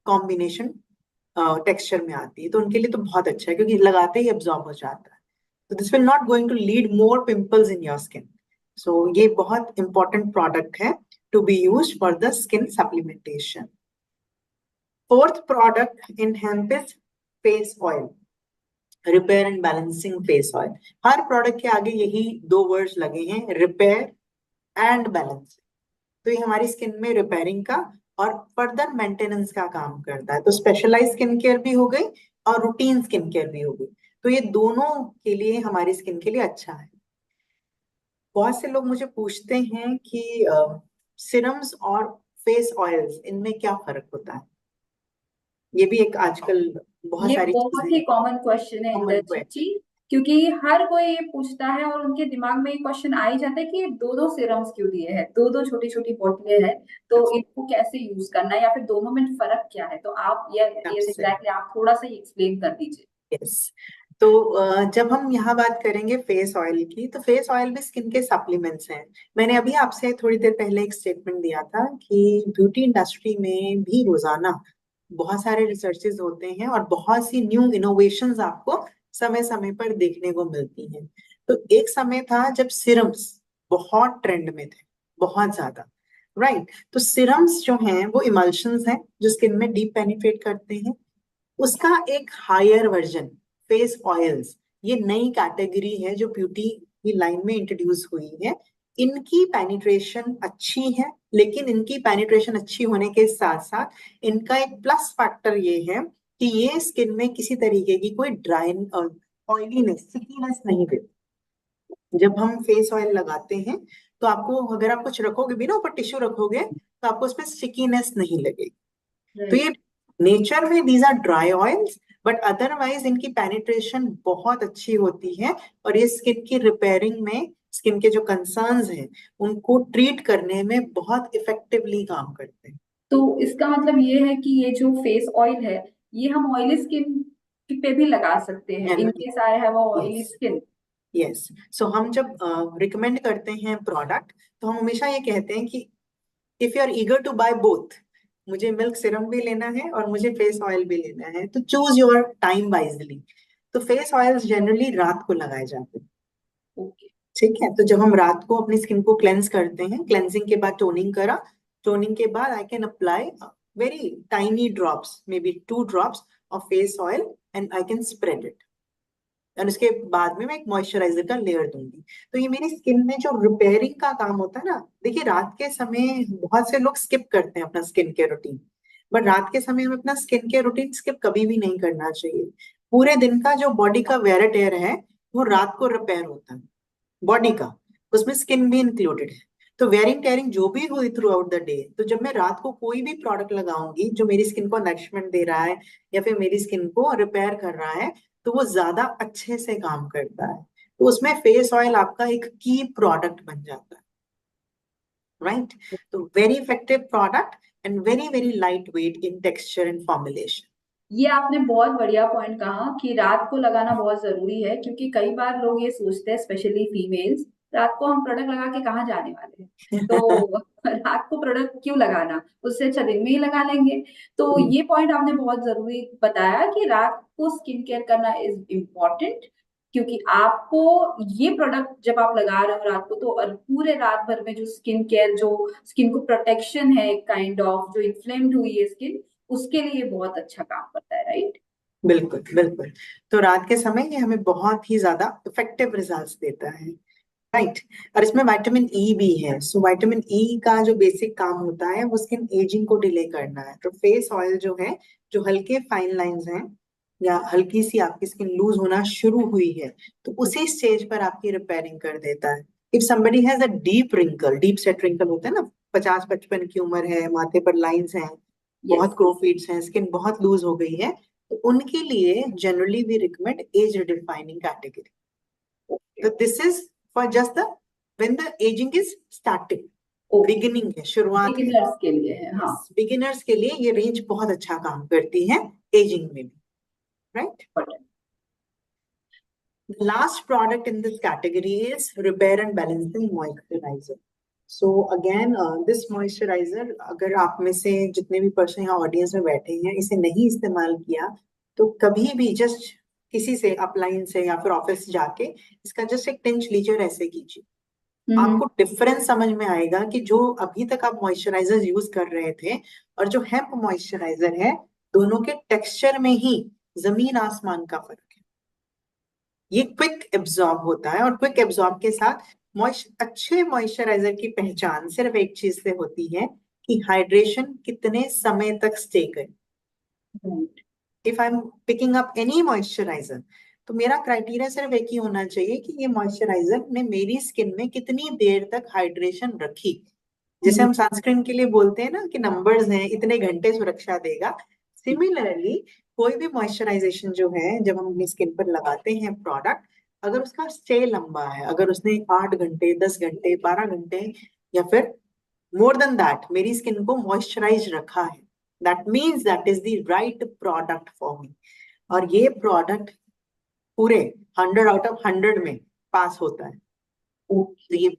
कॉम्बिनेशन टेक्सचर में आती है, तो उनके लिए तो बहुत अच्छा है क्योंकि लगाते ही एब्जॉर्ब हो जाता है। तो this will not going to lead more pimples in your skin. So ये बहुत इंपॉर्टेंट प्रोडक्ट है to be use for the skin supplementation. Fourth product in hemp is face oil, repair and balancing face oil. हर product के आगे यही 2 words लगे हैं, repair and balancing. तो ये हमारी स्किन में रिपेयरिंग का और फर्दर मेंटेनेंस का काम करता है। तो स्पेशलाइज स्किन केयर भी हो गई और रूटीन स्किन केयर भी हो गई, तो ये दोनों के लिए हमारी स्किन के लिए अच्छा है। बहुत से लोग मुझे पूछते हैं कि सिरम्स और फेस ऑयल्स इनमें क्या फर्क होता है। ये भी एक आजकल बहुत ये सारी बहुत चीजें ही कॉमन क्वेश्चन है कॉमन इंद्रजीत जी, क्योंकि हर कोई ये पूछता है और उनके दिमाग में ये क्वेश्चन आ ही जाता है कि ये दो दो सिरम्स क्यों दिए हैं, दो दो छोटी छोटी बोतलें हैं, तो इनको कैसे यूज करना है या फिर दोनों में फर्क क्या है। तो आप ये एग्जैक्टली आप थोड़ा सा एक्सप्लेन कर दीजिए। यस। तो जब हम यहाँ बात करेंगे फेस ऑयल की, तो फेस ऑयल भी स्किन के सप्लीमेंट्स हैं। मैंने अभी आपसे थोड़ी देर पहले एक स्टेटमेंट दिया था कि ब्यूटी इंडस्ट्री में भी रोजाना बहुत सारे रिसर्चेस होते हैं और बहुत सी न्यू इनोवेशंस आपको समय समय पर देखने को मिलती हैं। तो एक समय था जब सिरम्स बहुत ट्रेंड में थे, बहुत ज्यादा, राइट। तो सिरम्स जो हैं वो इमल्शंस हैं जो स्किन में डीप पेनिट्रेट करते हैं। उसका एक हायर वर्जन फेस ऑयल्स, ये नई कैटेगरी है जो ब्यूटी की लाइन में इंट्रोड्यूस हुई है। इनकी पेनिट्रेशन अच्छी है, लेकिन इनकी पेनिट्रेशन अच्छी होने के साथ साथ इनका एक प्लस फैक्टर ये है कि ये स्किन में किसी तरीके की कोई ड्राई ऑयलीनेस, स्टिकीनेस नहीं देती। जब हम फेस ऑयल लगाते हैं तो आपको, अगर आप कुछ रखोगे भी ना, ऊपर टिश्यू रखोगे, तो आपको उसमें स्टिकीनेस नहीं लगेगी। तो ये नेचर में these are dry oils, but otherwise इनकी पेनिट्रेशन बहुत अच्छी होती है और ये स्किन की रिपेयरिंग में, स्किन के जो कंसर्न्स हैं उनको ट्रीट करने में बहुत इफेक्टिवली काम करते हैं। तो इसका मतलब ये है कि ये जो फेस ऑयल है ये हम ऑयली स्किन पे भी लगा सकते हैं in case I have a oily yes, skin. Yes. So हम जब रिकमेंड करते हैं प्रोडक्ट, तो हम हमेशा ये कहते हैं कि if you are eager to buy both, मुझे मिल्क सिरम भी लेना है और मुझे फेस ऑयल भी लेना है, तो चूज योर टाइम वाइजली। तो फेस ऑयल्स जनरली रात को लगाए जाते हैं। ओके। ठीक है, तो जब हम रात को अपनी स्किन को क्लेंस करते हैं, क्लेंजिंग के बाद टोनिंग करा, टोनिंग के बाद I can apply very tiny drops, may be 2 drops of face oil, and I can spread it, और उसके बाद में मैं एक मॉइस्चराइजर का लेयर दूंगी। तो ये मेरी स्किन में जो रिपेयरिंग का काम होता है ना, देखिए रात के समय बहुत से लोग स्किप करते हैं अपना स्किन केयर रूटीन, बट रात के समय हमें अपना स्किन केयर रूटीन स्किप कभी भी नहीं करना चाहिए। पूरे दिन का जो बॉडी का वेयर टेयर है वो रात को रिपेयर होता है, बॉडी का, उसमें स्किन भी इंक्लूडेड है। तो वेयरिंग टेयरिंग जो भी हुई थ्रू आउट द डे, तो जब मैं रात को कोई भी प्रोडक्ट लगाऊंगी जो मेरी स्किन को नरिशमेंट दे रहा है या फिर मेरी स्किन को रिपेयर कर रहा है, तो वो ज्यादा अच्छे से काम करता है। तो उसमें फेस ऑयल आपका एक की प्रोडक्ट बन जाता है, राइट? तो very effective product and very very light weight in texture and formulation. ये आपने बहुत बढ़िया पॉइंट कहा कि रात को लगाना बहुत जरूरी है, क्योंकि कई बार लोग ये सोचते हैं स्पेशली फीमेल्स, रात को हम प्रोडक्ट लगा के कहाँ जाने वाले हैं, तो रात को प्रोडक्ट क्यों लगाना, उससे अच्छा दिन में ही लगा लेंगे। तो ये पॉइंट आपने बहुत जरूरी बताया कि रात को स्किन केयर करना इज इम्पोर्टेंट, क्योंकि आपको ये प्रोडक्ट जब आप लगा रहे हो रात को, तो पूरे रात भर में जो स्किन केयर, जो स्किन को प्रोटेक्शन है काइंड ऑफ, जो इन्फ्लेम्ड हुई है स्किन, उसके लिए बहुत अच्छा काम करता है, राइट? बिल्कुल बिल्कुल। तो रात के समय ये हमें बहुत ही ज्यादा इफेक्टिव रिजल्ट्स देता है, राइट? और इसमें विटामिन ई भी है। सो विटामिन ई का जो बेसिक काम होता है वो स्किन एजिंग को डिले करना है। तो फेस ऑयल जो है, जो हल्के फाइन लाइंस हैं या हल्की सी आपकी स्किन लूज होना शुरू हुई है, तो उसी स्टेज पर आपकी रिपेयरिंग कर देता है। If somebody has a deep wrinkle, deep set wrinkle होता है ना, 50-55 की उम्र है, माथे पर लाइंस हैं, यस। बहुत क्रोफिट्स हैं, स्किन बहुत लूज हो गई है, तो उनके लिए generally we recommend age defining category. तो this is for just the when the ageing is starting, beginning है, शुरुआत है। बिगिनर्स के लिए है, हाँ। बिगिनर्स के लिए ये रेंज बहुत अच्छा काम करती है एजिंग में भी, right? The last product in this category is repair and balancing moisturizer. So again, this moisturizer, अगर आप में से जितने भी पर्सन यहाँ ऑडियंस में बैठे हैं इसे नहीं इस्तेमाल किया, तो कभी भी जस्ट किसी से अपलाइन से या फिर ऑफिस जाके इसका जस्ट एक टिंच लीजिए और ऐसे कीजिए। आपको डिफरेंस समझ में आएगा कि जो अभी तक आप मॉइस्चराइजर यूज कर रहे थे और जो हेम्प मॉइस्चराइजर है, दोनों के टेक्सचर में ही जमीन आसमान का फर्क है। ये क्विक एब्जॉर्ब होता है और क्विक एब्जॉर्ब के साथ अच्छे मॉइस्चराइजर की पहचान सिर्फ एक चीज से होती है कि हाइड्रेशन कितने समय तक स्टे करे। If I am picking up any moisturiser, तो मेरा क्राइटेरिया सिर्फ एक ही होना चाहिए कि ये मॉइस्चराइजर ने मेरी स्किन में कितनी देर तक हाइड्रेशन रखी। जैसे हम सनस्क्रीन के लिए बोलते हैं ना कि नंबर्स हैं, इतने घंटे सुरक्षा देगा, सिमिलरली कोई भी मॉइस्चराइजेशन जो है जब हम अपनी स्किन पर लगाते हैं प्रोडक्ट, अगर उसका स्टे लंबा है, अगर उसने 8 घंटे, 10 घंटे, 12 घंटे या फिर मोर देन दैट मेरी स्किन को मॉइस्चराइज रखा है, that means that is the right product for me. और ये प्रोडक्ट पूरे 100 आउट ऑफ 100 में पास होता है। तो ये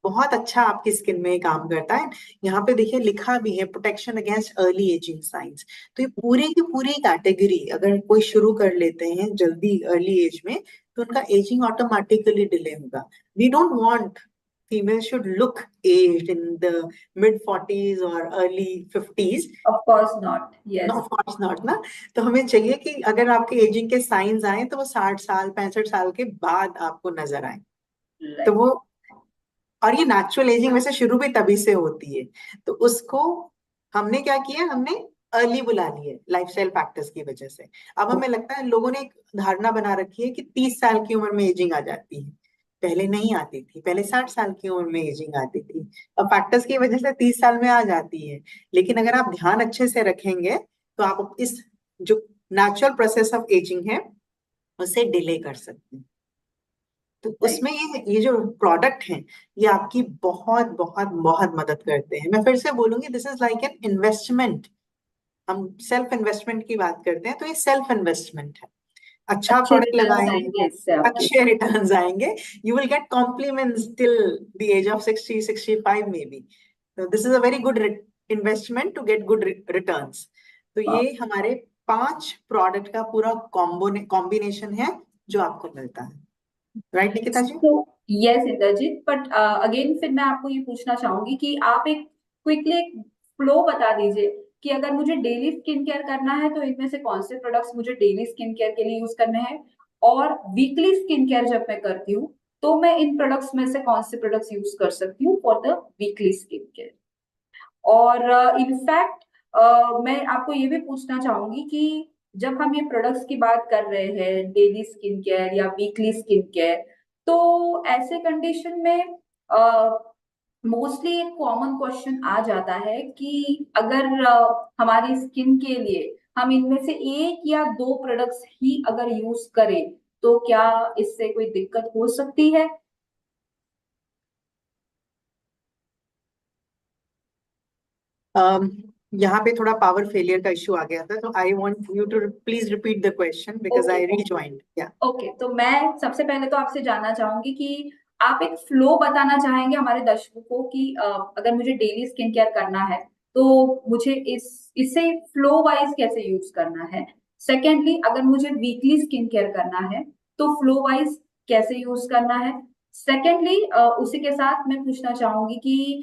बहुत अच्छा आपकी स्किन में काम करता है। यहाँ पे देखिए लिखा भी है protection against early ageing science. तो ये पूरी की पूरी कैटेगरी अगर कोई शुरू कर लेते हैं जल्दी अर्ली एज में, तो उनका एजिंग ऑटोमेटिकली डिले होगा। We don't want females should look aged in the mid 40s or early 50s. Of course not, yes. No, of course not ना। तो हमें चाहिए कि अगर आपके एजिंग के साइंस आए तो वो 60 साल 65 साल के बाद आपको नजर आए। तो वो, और ये नेचुरल एजिंग वैसे शुरू भी तभी से होती है। तो उसको हमने क्या किया, हमने अर्ली बुला लिए लाइफस्टाइल फैक्टर्स की वजह से। अब हमें लगता है लोगों ने एक धारणा बना रखी है कि 30 साल की उम्र में एजिंग आ जाती है। पहले नहीं आती थी, पहले 60 साल की उम्र में एजिंग आती थी। अब फैक्टर्स की वजह से 30 साल में आ जाती है। लेकिन अगर आप ध्यान अच्छे से रखेंगे तो आप इस जो नेचुरल प्रोसेस ऑफ एजिंग है उसे डिले कर सकते हैं। तो उसमें ये जो प्रोडक्ट हैं ये आपकी बहुत बहुत बहुत मदद करते हैं। मैं फिर से बोलूंगी, this is like an investment. हम सेल्फ इन्वेस्टमेंट की बात करते हैं, तो ये सेल्फ इन्वेस्टमेंट है। अच्छा अच्छे प्रोडक्ट रिटर्न्स लगाएंगे, आएंगे इससे आपके। अच्छे रिटर्न्स आएंगे, you will get compliments till the age of 60-65 maybe. This is a very good investment to get good returns. तो ये हमारे 5 प्रोडक्ट का पूरा कॉम्बिनेशन है जो आपको मिलता है, राइट निकिता जी? तो यस इंद्रजीत, बट अगेन फिर मैं आपको ये पूछना चाहूंगी कि आप एक क्विकली एक फ्लो बता दीजिए कि अगर मुझे डेली स्किन केयर करना है तो इनमें से कौन से प्रोडक्ट्स मुझे डेली स्किन केयर के लिए यूज करने हैं, और वीकली स्किन केयर जब मैं करती हूँ तो मैं इन प्रोडक्ट्स में से कौन से प्रोडक्ट्स यूज कर सकती हूँ for the weekly skin care. और इनफैक्ट मैं आपको ये भी पूछना चाहूंगी कि जब हम ये प्रोडक्ट्स की बात कर रहे हैं, डेली स्किन केयर या वीकली स्किन केयर, तो ऐसे कंडीशन में मोस्टली एक कॉमन क्वेश्चन आ जाता है कि अगर हमारी स्किन के लिए हम इनमें से एक या दो प्रोडक्ट्स ही अगर यूज करें तो क्या इससे कोई दिक्कत हो सकती है? यहाँ पे थोड़ा पावर फेलियर का इश्यू आ गया था, तो I want you to please repeat the question because okay I rejoined. या ओके, तो मैं सबसे पहले तो आपसे जानना चाहूंगी कि आप एक फ्लो बताना चाहेंगे हमारे दर्शकों को कि अगर मुझे डेली स्किन केयर करना है तो मुझे इसे फ्लो वाइज कैसे यूज करना है। सेकेंडली, अगर मुझे वीकली स्किन केयर करना है तो फ्लो वाइज कैसे यूज करना है। सेकेंडली, उसी के साथ मैं पूछना चाहूंगी कि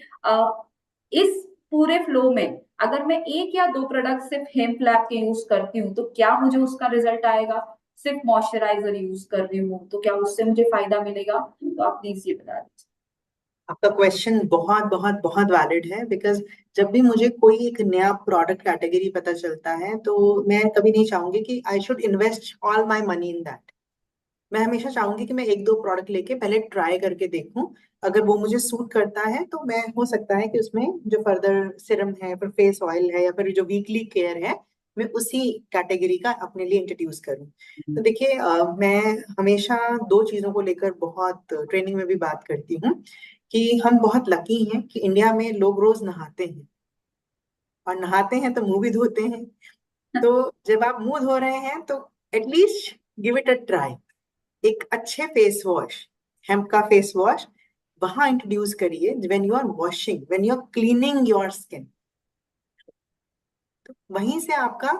इस पूरे फ्लो में अगर मैं एक या दो प्रोडक्ट सिर्फ हेम्प लैब के यूज करती हूँ तो क्या मुझे उसका रिजल्ट आएगा, सिर्फ मॉइस्चराइजर यूज कर रही हूँ तो क्या उससे मुझे फायदा मिलेगा? तो आप प्लीज ये बता दीजिए। आपका क्वेश्चन बहुत बहुत बहुत वैलिड है, बिकॉज जब भी मुझे कोई एक नया प्रोडक्ट कैटेगरी पता चलता है तो मैं कभी नहीं चाहूंगी कि I should invest all my money in that. मैं हमेशा चाहूंगी कि मैं एक दो प्रोडक्ट लेके पहले ट्राई करके देखूं, अगर वो मुझे सूट करता है तो मैं हो सकता है कि उसमें जो फर्दर सिरम है, फिर फेस ऑयल है, या फिर जो वीकली केयर है, मैं उसी कैटेगरी का अपने लिए इंट्रोड्यूस करूं। तो देखिए, मैं हमेशा दो चीजों को लेकर बहुत ट्रेनिंग में भी बात करती हूँ कि हम बहुत लकी हैं कि इंडिया में लोग रोज नहाते हैं, और नहाते हैं तो मुंह भी धोते हैं। तो जब आप मुंह धो रहे हैं तो at least give it a try. एक अच्छे फेस वॉश, हेम्प का फेस वॉश वहां इंट्रोड्यूस करिए when you are washing, when you are cleaning your skin. तो वहीं से आपका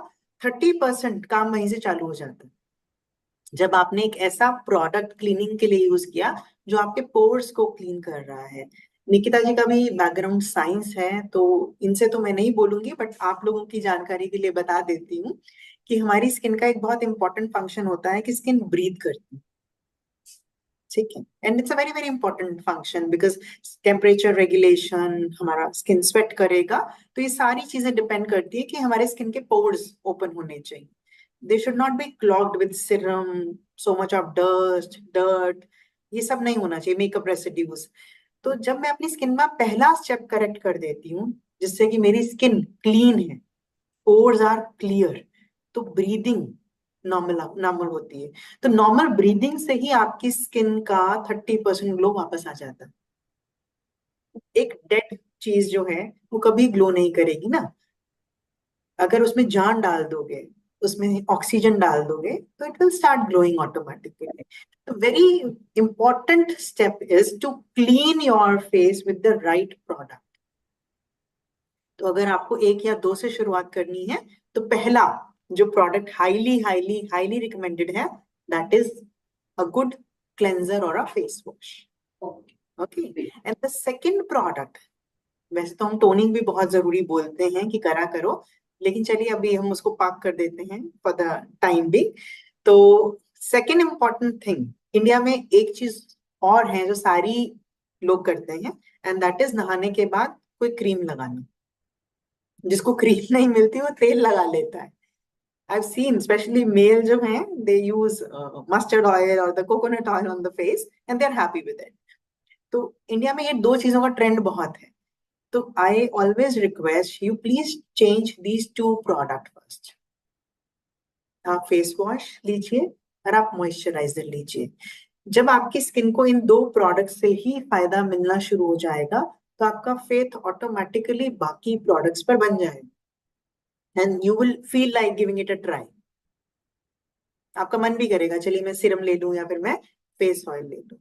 30% काम वहीं से चालू हो जाता है, जब आपने एक ऐसा प्रोडक्ट क्लीनिंग के लिए यूज किया जो आपके पोर्स को क्लीन कर रहा है। निकिता जी का भी बैकग्राउंड साइंस है, तो इनसे तो मैं नहीं बोलूंगी, बट आप लोगों की जानकारी के लिए बता देती हूँ कि हमारी स्किन का एक बहुत इंपॉर्टेंट फंक्शन होता है कि स्किन ब्रीथ करती है। ठीक है, and it's a very very important function because temperature regulation, हमारा स्किन स्वेट करेगा, तो ये सारी चीजें डिपेंड करती है कि हमारे स्किन के पोर्स ओपन होने चाहिए। They should not be clogged with Siram, so much of dust, dirt, ये सब नहीं होना चाहिए, मेकअप रेसिड्यूज। तो जब मैं अपनी स्किन में पहला स्टेप करेक्ट कर देती हूँ जिससे कि मेरी स्किन क्लीन है, पोर्स आर क्लियर, तो ब्रीदिंग नॉर्मल नॉर्मल होती है। तो नॉर्मल ब्रीदिंग से ही आपकी स्किन का 30% ग्लो वापस आ जाता है। एक डेड चीज जो है वो कभी ग्लो नहीं करेगी ना। अगर उसमें जान डाल दोगे, उसमें ऑक्सीजन डाल दोगे, तो it will start glowing automatically. तो very important step is to clean your face with the right product. तो अगर आपको एक या दो से शुरुआत करनी है तो पहला जो product highly highly highly recommended है, that is a good cleanser और a face wash. Okay, and the second product, वैसे तो हम टोनिंग भी बहुत जरूरी बोलते हैं कि करा करो, लेकिन चलिए अभी हम उसको पाक कर देते हैं फॉर द टाइम भी। तो सेकंड इम्पॉर्टेंट थिंग, इंडिया में एक चीज और है जो सारी लोग करते हैं, एंड दैट इज नहाने के बाद कोई क्रीम लगाना। जिसको क्रीम नहीं मिलती वो तेल लगा लेता है। I've seen, especially मेल जो हैं, they use mustard oil or the coconut oil on the face and they're happy with it. तो इंडिया में ये दो चीजों का ट्रेंड बहुत है। तो I always request you please change these 2 product first. आप फेस वॉश लीजिए और आप मॉइस्चराइजर लीजिए। जब आपकी स्किन को इन 2 प्रोडक्ट से ही फायदा मिलना शुरू हो जाएगा तो आपका फेथ ऑटोमेटिकली बाकी प्रोडक्ट्स पर बन जाएगा and you will feel like giving it a try. आपका मन भी करेगा चलिए मैं सीरम ले लूं या फिर मैं फेस ऑयल ले लूं।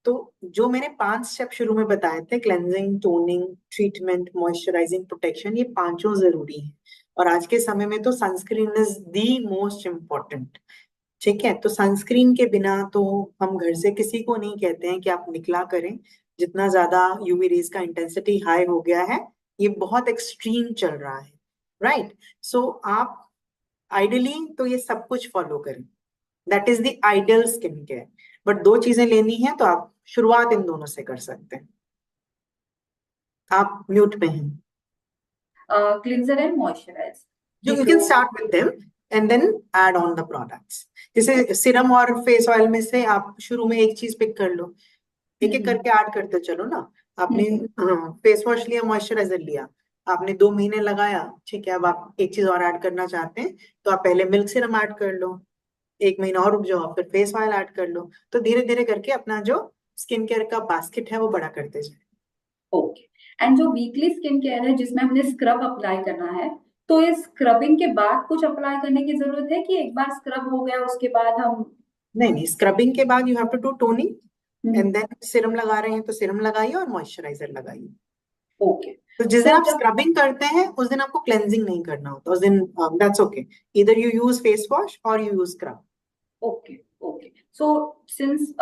तो जो मैंने 5 स्टेप शुरू में बताए थे, cleansing, toning, treatment, moisturising, protection, ये पांचों जरूरी है। और आज के समय में तो sunscreen is the most important. ठीक है, तो सनस्क्रीन के बिना तो हम घर से किसी को नहीं कहते हैं कि आप निकला करें। जितना ज्यादा यूवी रेज का इंटेंसिटी हाई हो गया है, ये बहुत एक्सट्रीम चल रहा है, राइट। सो आप आइडियली तो ये सब कुछ फॉलो करें, that is the ideal skin care. But 2 चीजें लेनी है तो आप शुरुआत इन दोनों से कर सकते हैं। आप म्यूट में हैं। क्लिंजर एंड मॉइस्चराइज You, जी। you तो can start with them and then add on the products। जैसे सीरम और फेस ऑयल में से आप शुरू में एक चीज पिक कर लो, एक एक करके ऐड करते चलो ना। आपने फेस वॉश लिया, मॉइस्चराइजर लिया, आपने 2 महीने लगाया, ठीक है। अब आप एक चीज और ऐड करना चाहते हैं तो आप पहले मिल्क सीरम ऐड कर लो, 1 महीना और रुक जाओ, फिर फेस ऑयल ऐड कर लो। तो धीरे धीरे करके अपना जो स्किन केयर का बास्केट है वो बड़ा करते जाए। ओके। एंड जो वीकली स्किन केयर है जिसमें हमने स्क्रब अप्लाई करना है, तो इस स्क्रबिंग के बाद कुछ अप्लाई करने की जरूरत है कि एक बार स्क्रब हो गया उसके बाद हम? नहीं, स्क्रबिंग के बाद you have to do toning hmm, and then serum लगा रहे हैं तो सीरम लगाइए और मॉइस्चराइजर लगाइए। ओके। तो जिस दिन सो आप जब स्क्रबिंग करते हैं उस दिन आपको क्लेंजिंग नहीं करना होता, उस दिन that's okay, either you use face wash और you use scrub. Okay okay. So since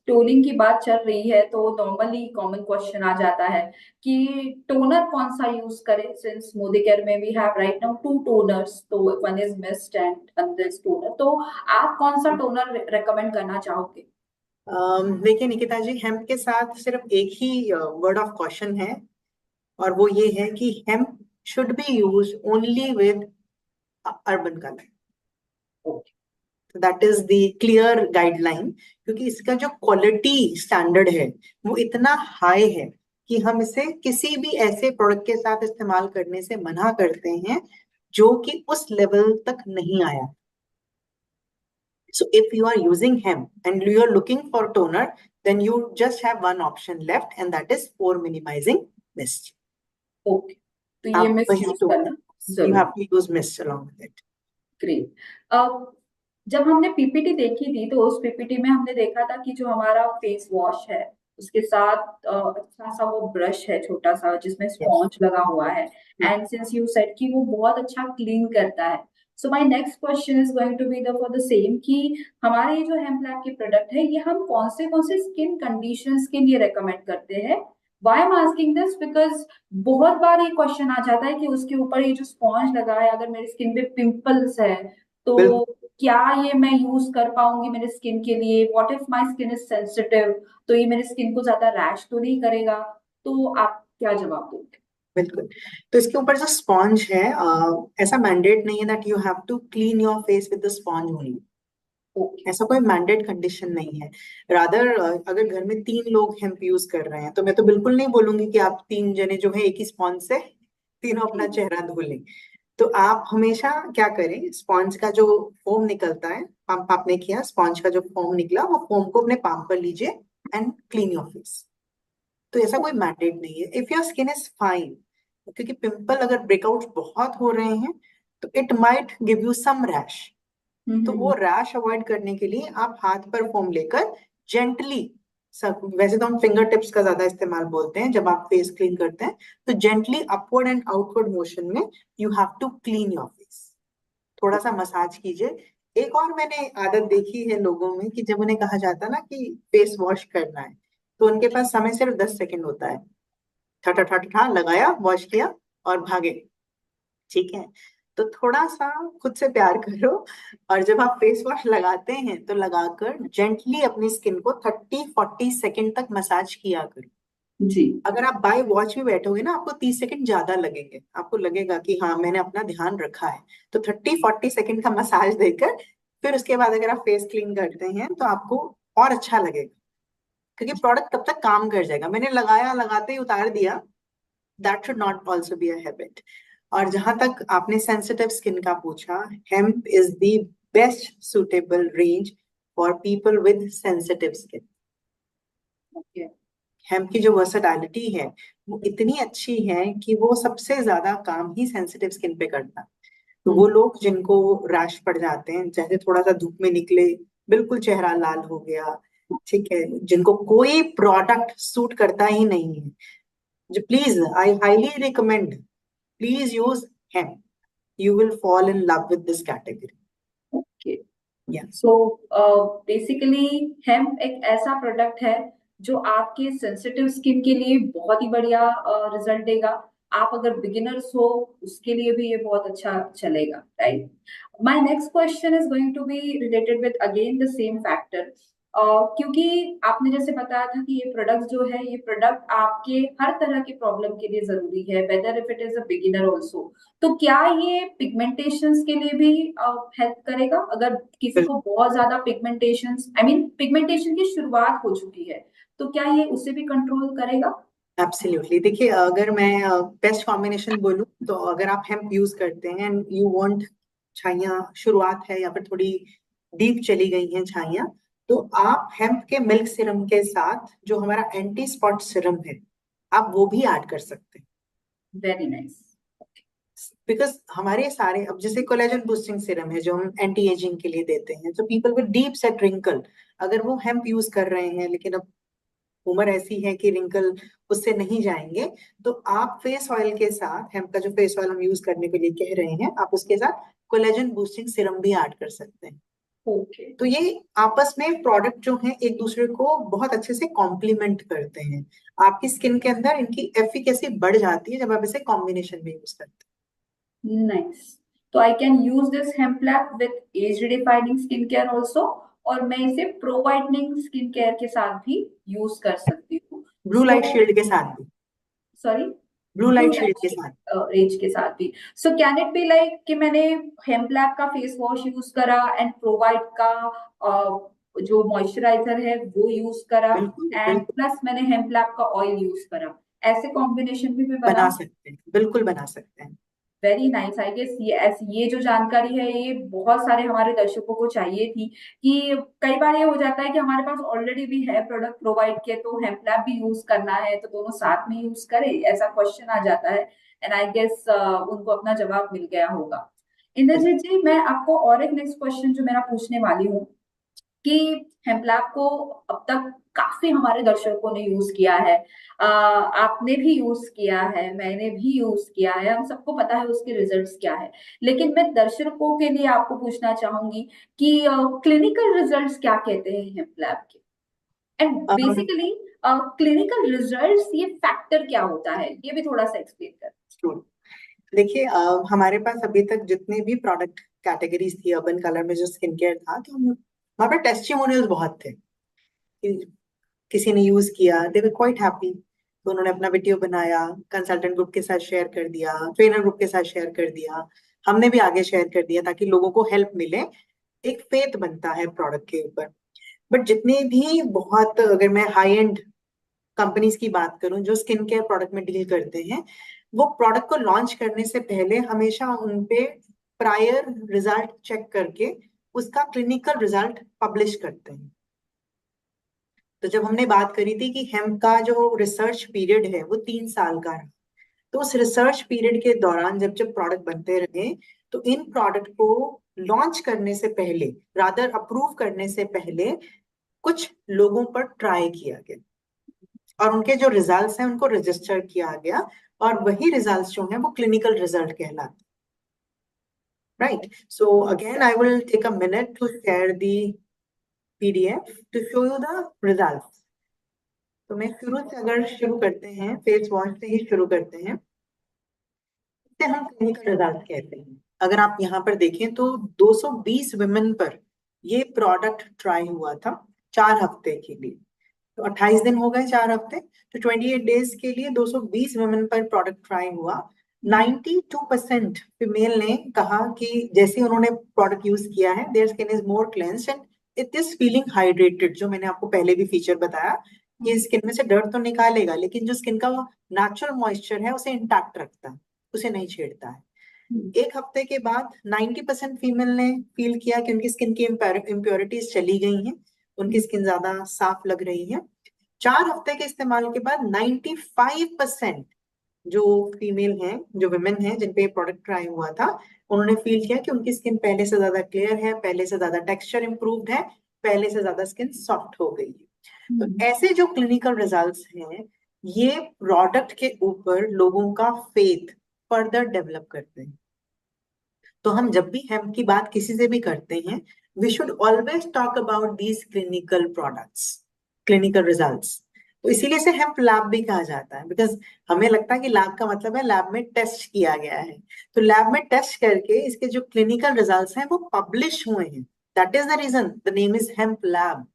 toning की बात चल रही है तो नॉर्मली कॉमन क्वेश्चन आ जाता है कि टोनर कौन सा यूज करें, सिंस मोदी केयर में we have right now 2 toners, तो one is mist and another is toner, तो आप कौन सा टोनर रेकमेंड करना चाहोगे? देखिए निकिता जी, हेम्प के साथ सिर्फ एक ही वर्ड ऑफ कॉशन है और वो ये है कि hemp should be use only with urban colour. That is the clear guideline, क्योंकि इसका जो क्वालिटी स्टैंडर्ड है वो इतना हाई है कि हम इसे किसी भी ऐसे प्रोडक्ट के साथ इस्तेमाल करने से मना करते हैं जो कि उस लेवल तक नहीं आया। So if you are using hemp and you are looking for toner, then you just have one option left and that is pore minimizing mist। Okay, तो ये आप मिस्ट वही यूज तो, करना you जरूर। have to use mist along with it। Great. जब हमने PPT देखी थी तो उस पीपीटी में हमने देखा था कि जो हमारा फेस वॉश है उसके साथ अच्छा सा वो ब्रश है छोटा सा जिसमें Yes। स्पॉन्ज लगा हुआ है, एंड सिंस यू सेड कि वो बहुत अच्छा क्लीन करता है, so my next question is going to be the for the same कि हमारे ये जो हेम्प लैब के प्रोडक्ट है ये हम कौन से स्किन कंडीशंस के लिए रेकमेंड करते हैं? Why I am asking this because बहुत बार ये क्वेश्चन आ जाता है कि उसके ऊपर ये जो स्पॉन्ज लगा है अगर मेरी स्किन पे पिंपल्स है तो बिल्कुल क्या ये मैं यूज कर पाऊंगी मेरे स्किन के लिए? What if my skin is sensitive, तो ये मेरी स्किन को ज्यादा रैश तो नहीं करेगा? तो आप क्या जवाब दोगे? बिल्कुल। तो इसके ऊपर जो स्पॉन्ज है, ऐसा मैंडेट नहीं है that you have to clean your face with the sponge only. Okay. ऐसा कोई मैंडेट कंडीशन नहीं है। रादर अगर घर में 3 लोग हेम्प यूज कर रहे हैं तो मैं तो बिल्कुल नहीं बोलूंगी कि आप 3 जने जो है एक ही स्पॉन्ज से तीनों अपना चेहरा धो लें। तो आप हमेशा क्या करें, स्पॉन्ज का जो फोम निकलता है, पंप आपने किया, स्पॉन्ज का जो फोम निकला वो फोम को अपने पाम पर लीजिए एंड क्लीन योर फेस। तो ऐसा कोई मैंडेट नहीं है। If your skin is fine, क्योंकि पिंपल अगर ब्रेकआउट बहुत हो रहे हैं तो it might give you some rash. तो वो रैश अवॉइड करने के लिए आप हाथ पर फोम लेकर जेंटली, सब वैसे तो हम फिंगर टिप्स का ज्यादा इस्तेमाल बोलते हैं जब आप फेस क्लीन करते हैं, तो gently upward and outward motion में you have to clean your face. थोड़ा सा मसाज कीजिए। एक और मैंने आदत देखी है लोगों में कि जब उन्हें कहा जाता है ना कि फेस वॉश करना है तो उनके पास समय सिर्फ 10 सेकंड होता है। ठा ठा ठा ठा लगाया, वॉश किया और भागे। ठीक है, तो थोड़ा सा खुद से प्यार करो और जब आप फेस वॉश लगाते हैं तो लगाकर जेंटली अपनी स्किन को 30-40 सेकंड तक मसाज किया करो। जी। अगर आप बाय वॉच भी बैठोगे ना आपको 30 सेकंड ज्यादा लगेंगे, आपको लगेगा कि हाँ मैंने अपना ध्यान रखा है। तो 30-40 सेकंड का मसाज देकर फिर उसके बाद अगर आप फेस क्लीन करते हैं तो आपको और अच्छा लगेगा, क्योंकि प्रोडक्ट तब तक काम कर जाएगा। मैंने लगाया, लगाते ही उतार दिया that should not also be a habit. और जहां तक आपने सेंसिटिव स्किन का पूछा, hemp is the best suitable range for people with sensitive skin. Okay. Hemp की जो वर्सेटैलिटी है वो इतनी अच्छी है कि वो सबसे ज्यादा काम ही सेंसिटिव स्किन पे करता है। तो वो लोग जिनको रैश पड़ जाते हैं, जैसे थोड़ा सा धूप में निकले बिल्कुल चेहरा लाल हो गया, ठीक है, जिनको कोई प्रोडक्ट सूट करता ही नहीं है, जो please I highly recommend, please use hemp, you will fall in love with this category. Okay. या सो बेसिकली हेम्प एक ऐसा प्रोडक्ट है जो आपके सेंसिटिव स्किन के लिए बहुत ही बढ़िया रिजल्ट देगा। आप अगर बिगिनर्स हो उसके लिए भी ये बहुत अच्छा चलेगा, right. My next question is going to be related with again the same factor, क्योंकि आपने जैसे बताया था कि ये प्रोडक्ट जो है, ये प्रोडक्ट आपके हर तरह के प्रॉब्लम के लिए जरूरी है, whether if it is a beginner also. तो क्या ये पिगमेंटेशंस के लिए भी हेल्प करेगा? अगर किसी को बहुत ज्यादा पिगमेंटेशंस, आई मीन पिगमेंटेशन की शुरुआत हो चुकी है, तो क्या ये उसे भी कंट्रोल करेगा? एब्सोल्युटली। देखिए, अगर मैं बेस्ट कॉम्बिनेशन बोलूं, तो अगर आप हेम्प यूज करते हैं एंड यू वांट छाइयाँ शुरुआत है या फिर थोड़ी डीप चली गई हैं छाइयाँ, तो आप हेम्प के मिल्क सिरम के साथ जो हमारा एंटी स्पॉट सिरम है, आप वो भी ऐड कर सकते हैं। Very nice. बिकॉज हमारे सारे, अब जैसे कोलेजन बूस्टिंग सिरम है जो हम एंटी एजिंग के लिए देते हैं, तो people with deep set wrinkle, अगर वो हेम्प यूज कर रहे हैं लेकिन अब उम्र ऐसी है कि रिंकल उससे नहीं जाएंगे, तो आप फेस ऑयल के साथ, हेम्प का जो फेस ऑयल हम यूज करने के लिए कह रहे हैं, आप उसके साथ कोलेजन बूस्टिंग सिरम भी ऐड कर सकते हैं। ओके। तो ये आपस में प्रोडक्ट जो हैं एक दूसरे को बहुत अच्छे से कॉम्प्लीमेंट करते हैं। आपकी स्किन के अंदर इनकी एफिकेसी बढ़ जाती है जब आप इसे कॉम्बिनेशन में यूज करते नाइस। तो I can use this hemp lab with age redefining skin care also, और मैं इसे प्रो वाइटनिंग स्किन केयर के साथ भी यूज कर सकती हूँ। हैं। ब्लू लाइट सो शील्ड के साथ भी, sorry, blue blue light shield के लाइट साथ। रेंज के साथ भी। So can it be like कि मैंने हेम्प लैब का फेस वॉश यूज करा एंड प्रोवाइड का जो मॉइस्चराइजर है वो यूज करा, बिल्कुल एंड बिल्कुल, प्लस मैंने हेम्प लैब का ऑयल यूज करा, ऐसे कॉम्बिनेशन भी मैं बना? बना सकते हैं, बिल्कुल बना सकते हैं। Very nice. आई गेस ये जो जानकारी है ये बहुत सारे हमारे दर्शकों को चाहिए थी, कि कई बार ये हो जाता है कि हमारे पास ऑलरेडी भी है प्रोडक्ट प्रोवाइड किए, तो हेम्पलैब भी यूज करना है तो दोनों साथ में यूज करें, ऐसा क्वेश्चन आ जाता है। एंड आई गेस उनको अपना जवाब मिल गया होगा। इंद्रजीत जी, मैं आपको और एक नेक्स्ट क्वेश्चन जो मेरा पूछने वाली हूँ, कि हेम्पलैब को अब तक काफी हमारे दर्शकों ने यूज किया है, आपने भी यूज किया है, मैंने भी यूज किया है, हम सबको पता है उसके रिजल्ट्स क्या है। लेकिन मैं दर्शकों के लिए आपको पूछना चाहूंगी कि क्लिनिकल रिजल्ट्स क्या कहते हैं हेम्पलैब के, and um, basically clinical results ये फैक्टर क्या होता है, ये भी थोड़ा सा एक्सप्लेन कर। sure। देखिए, हमारे पास अभी तक जितने भी प्रोडक्ट कैटेगरीज थी अर्बन कलर में जो स्किन केयर था, तो हम हमारे पास टेस्टिमोनियल्स बहुत थे कि किसी ने यूज किया, दे वर क्वाइट हैप्पी, तो उन्होंने अपना वीडियो बनाया, कंसल्टेंट ग्रुप के साथ शेयर कर दिया, ट्रेनर ग्रुप के साथ शेयर कर दिया, हमने भी आगे शेयर कर दिया, ताकि लोगों को हेल्प मिले, एक फेथ बनता है प्रोडक्ट के ऊपर। बट जितने भी बहुत, अगर मैं हाई एंड कंपनीज की बात करूं जो स्किन केयर प्रोडक्ट में डील करते हैं, वो प्रोडक्ट को लॉन्च करने से पहले हमेशा उन पे प्रायर रिजल्ट चेक करके उसका क्लिनिकल रिजल्ट पब्लिश करते हैं। तो जब हमने बात करी थी कि हेम्प का जो रिसर्च पीरियड है वो 3 साल का है, तो उस रिसर्च पीरियड के दौरान जब जब प्रोडक्ट बनते रहे, तो इन प्रोडक्ट को लॉन्च करने से पहले, रादर अप्रूव करने से पहले, कुछ लोगों पर ट्राई किया गया और उनके जो रिजल्ट्स हैं उनको रजिस्टर किया गया, और वही रिजल्ट्स जो हैं वो क्लिनिकल रिजल्ट कहलाते हैं। Right, so again I will take a minute to share the PDF to show you the results. तो मैं शुरू से, अगर शुरू करते हैं फेस वॉश से ही शुरू करते हैं, इसे हम क्लिनिकल रिजल्ट कहते हैं। अगर आप यहाँ पर देखें तो 220 वुमेन पर ये प्रोडक्ट ट्राई हुआ था 4 हफ्ते के लिए। तो 28 दिन हो गए 4 हफ्ते, तो 28 डेज के लिए 220 वुमेन पर प्रोडक्ट ट्राई हुआ। 92% फीमेल ने कहा कि जैसे उन्होंने प्रोडक्ट यूज किया है, their skin is more cleansed and it is feeling hydrated, जो मैंने आपको पहले भी फीचर बताया ये स्किन में से डर्ट तो निकालेगा, लेकिन जो स्किन का नेचुरल मॉइस्चर है उसे इंटैक्ट रखता है, उसे नहीं छेड़ता है। एक हफ्ते के बाद 90% फीमेल ने फील किया कि उनकी स्किन की इम्प्योरिटीज चली गई हैं, उनकी स्किन ज्यादा साफ लग रही है। 4 हफ्ते के इस्तेमाल के बाद 95% जो फीमेल हैं, जो विमेन हैं जिन पे ये प्रोडक्ट ट्राई हुआ था, उन्होंने फील किया कि उनकी स्किन पहले से ज्यादा क्लियर है, पहले से ज्यादा टेक्सचर इंप्रूव्ड है, पहले से ज्यादा स्किन सॉफ्ट हो गई है। तो ऐसे जो क्लिनिकल रिजल्ट्स हैं, ये प्रोडक्ट के ऊपर लोगों का फेथ फर्दर डेवलप करते हैं। तो हम जब भी हेम्प की बात किसी से भी करते हैं, we should always talk about these clinical products, clinical results. तो इसीलिए से हेम्प लैब भी कहा जाता है, बिकॉज हमें लगता है कि लैब का मतलब है लैब में टेस्ट किया गया है। तो लैब में टेस्ट करके इसके जो क्लिनिकल रिजल्ट्स हैं वो पब्लिश हुए हैं। That is the reason the name is hemp lab.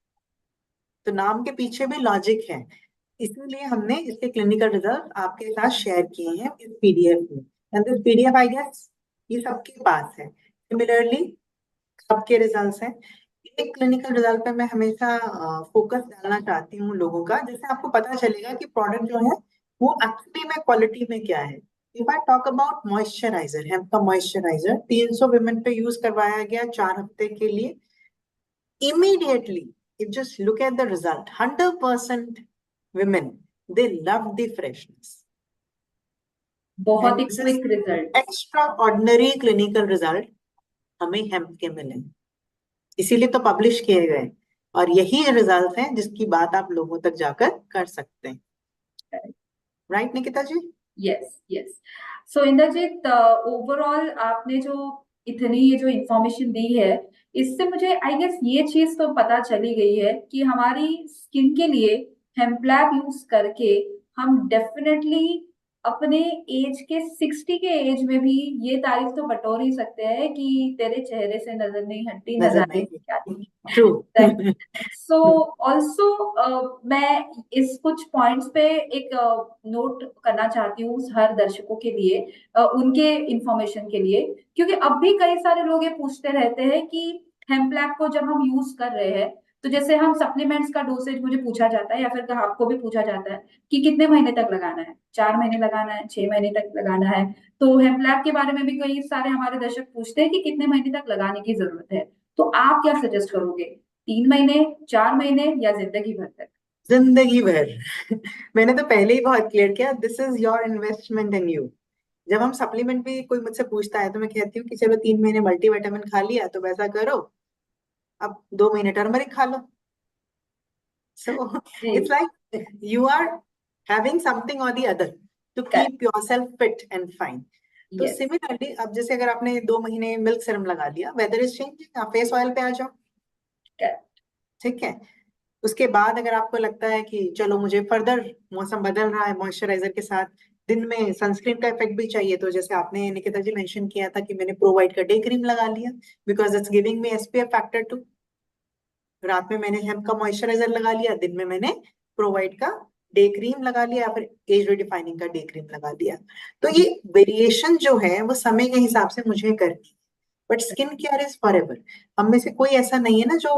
तो नाम के पीछे भी लॉजिक है, इसीलिए हमने इसके क्लिनिकल रिजल्ट आपके साथ शेयर किए हैं इस पीडीएफ में। And this PDF I guess ये सबके पास है। सिमिलरली सबके रिजल्ट्स हैं। एक क्लिनिकल रिजल्ट पे मैं हमेशा फोकस डालना चाहती हूँ लोगों का, जिससे आपको पता चलेगा कि प्रोडक्ट जो है वो एक्चुअली में क्वालिटी में क्या है। If I talk about moisturiser, hemp का मॉइस्चराइजर 300 वुमेन पे यूज करवाया गया 4 हफ्ते के लिए। Immediately, if just look at the result, 100% women, they love the freshness. बहुत And he this is quick result. extraordinary clinical result हमें हेम्प के मिले, इसीलिए तो पब्लिश किए गए। और यही रिजल्ट हैं जिसकी बात आप लोगों तक जाकर कर सकते हैं। Right Nikita ji? Yes yes. So Indrajit, overall आपने जो इतनी ये जो इंफॉर्मेशन दी है, इससे मुझे आई गेस ये चीज तो पता चली गई है कि हमारी स्किन के लिए हेम्पलैब यूज करके हम डेफिनेटली अपने एज के 60 के एज में भी ये तारीफ तो बटोर ही सकते हैं कि तेरे चेहरे से नजर नहीं हटती, न नजर जाने नहीं, क्या थी। ट्रू। सो ऑल्सो मैं इस कुछ पॉइंट्स पे एक नोट करना चाहती हूँ हर दर्शकों के लिए, उनके इंफॉर्मेशन के लिए, क्योंकि अब भी कई सारे लोग ये पूछते रहते हैं कि हेम्पलैब को जब हम यूज कर रहे हैं, तो जैसे हम सप्लीमेंट्स का डोसेज मुझे पूछा जाता है या फिर आपको भी पूछा जाता है कि कितने महीने तक लगाना है, 4 महीने लगाना है, 6 महीने तक लगाना है। तो हेम्पलैब के बारे में भी कई सारे हमारे दर्शक पूछते हैं कि कितने महीने तक लगाने की जरूरत है। तो आप क्या सजेस्ट करोगे, 3 महीने, 4 महीने या जिंदगी भर तक? जिंदगी भर। मैंने तो पहले ही बहुत क्लियर किया, this is your investment in you. जब हम सप्लीमेंट भी कोई मुझसे पूछता है तो मैं कहती हूँ कि चलो 3 महीने मल्टीविटामिन खा लिया तो वैसा करो, अब 2 महीने टर्मरिक खा लो। So ji. It's like you are having something और the other to keep yourself fit and fine. तो यस। सिमिलरली अब जैसे अगर आपने 2 महीने मिल्क सीरम लगा लिया, वेदर इज चेंजिंग, आप फेस ऑयल पे आ जाओ, ठीक है। उसके बाद अगर आपको लगता है कि चलो मुझे फर्दर, मौसम बदल रहा है, मॉइस्चराइजर के साथ दिन में सनस्क्रीन का इफेक्ट भी चाहिए, तो जैसे आपने निकिता जी मेंशन किया था कि मैंने प्रोवाइड का डे क्रीम लगा लिया because it's giving me SPF factor 2। रात में मैंने हेम्प का मॉइस्चराइजर लगा लिया, दिन में मैंने प्रोवाइड का डे क्रीम लगा लिया या फिर एज रिडिफाइनिंग का डे क्रीम लगा लिया। तो ये वेरिएशन जो है वो समय के हिसाब से मुझे करनी है, but skin care is for ever. हम में से कोई ऐसा नहीं है ना जो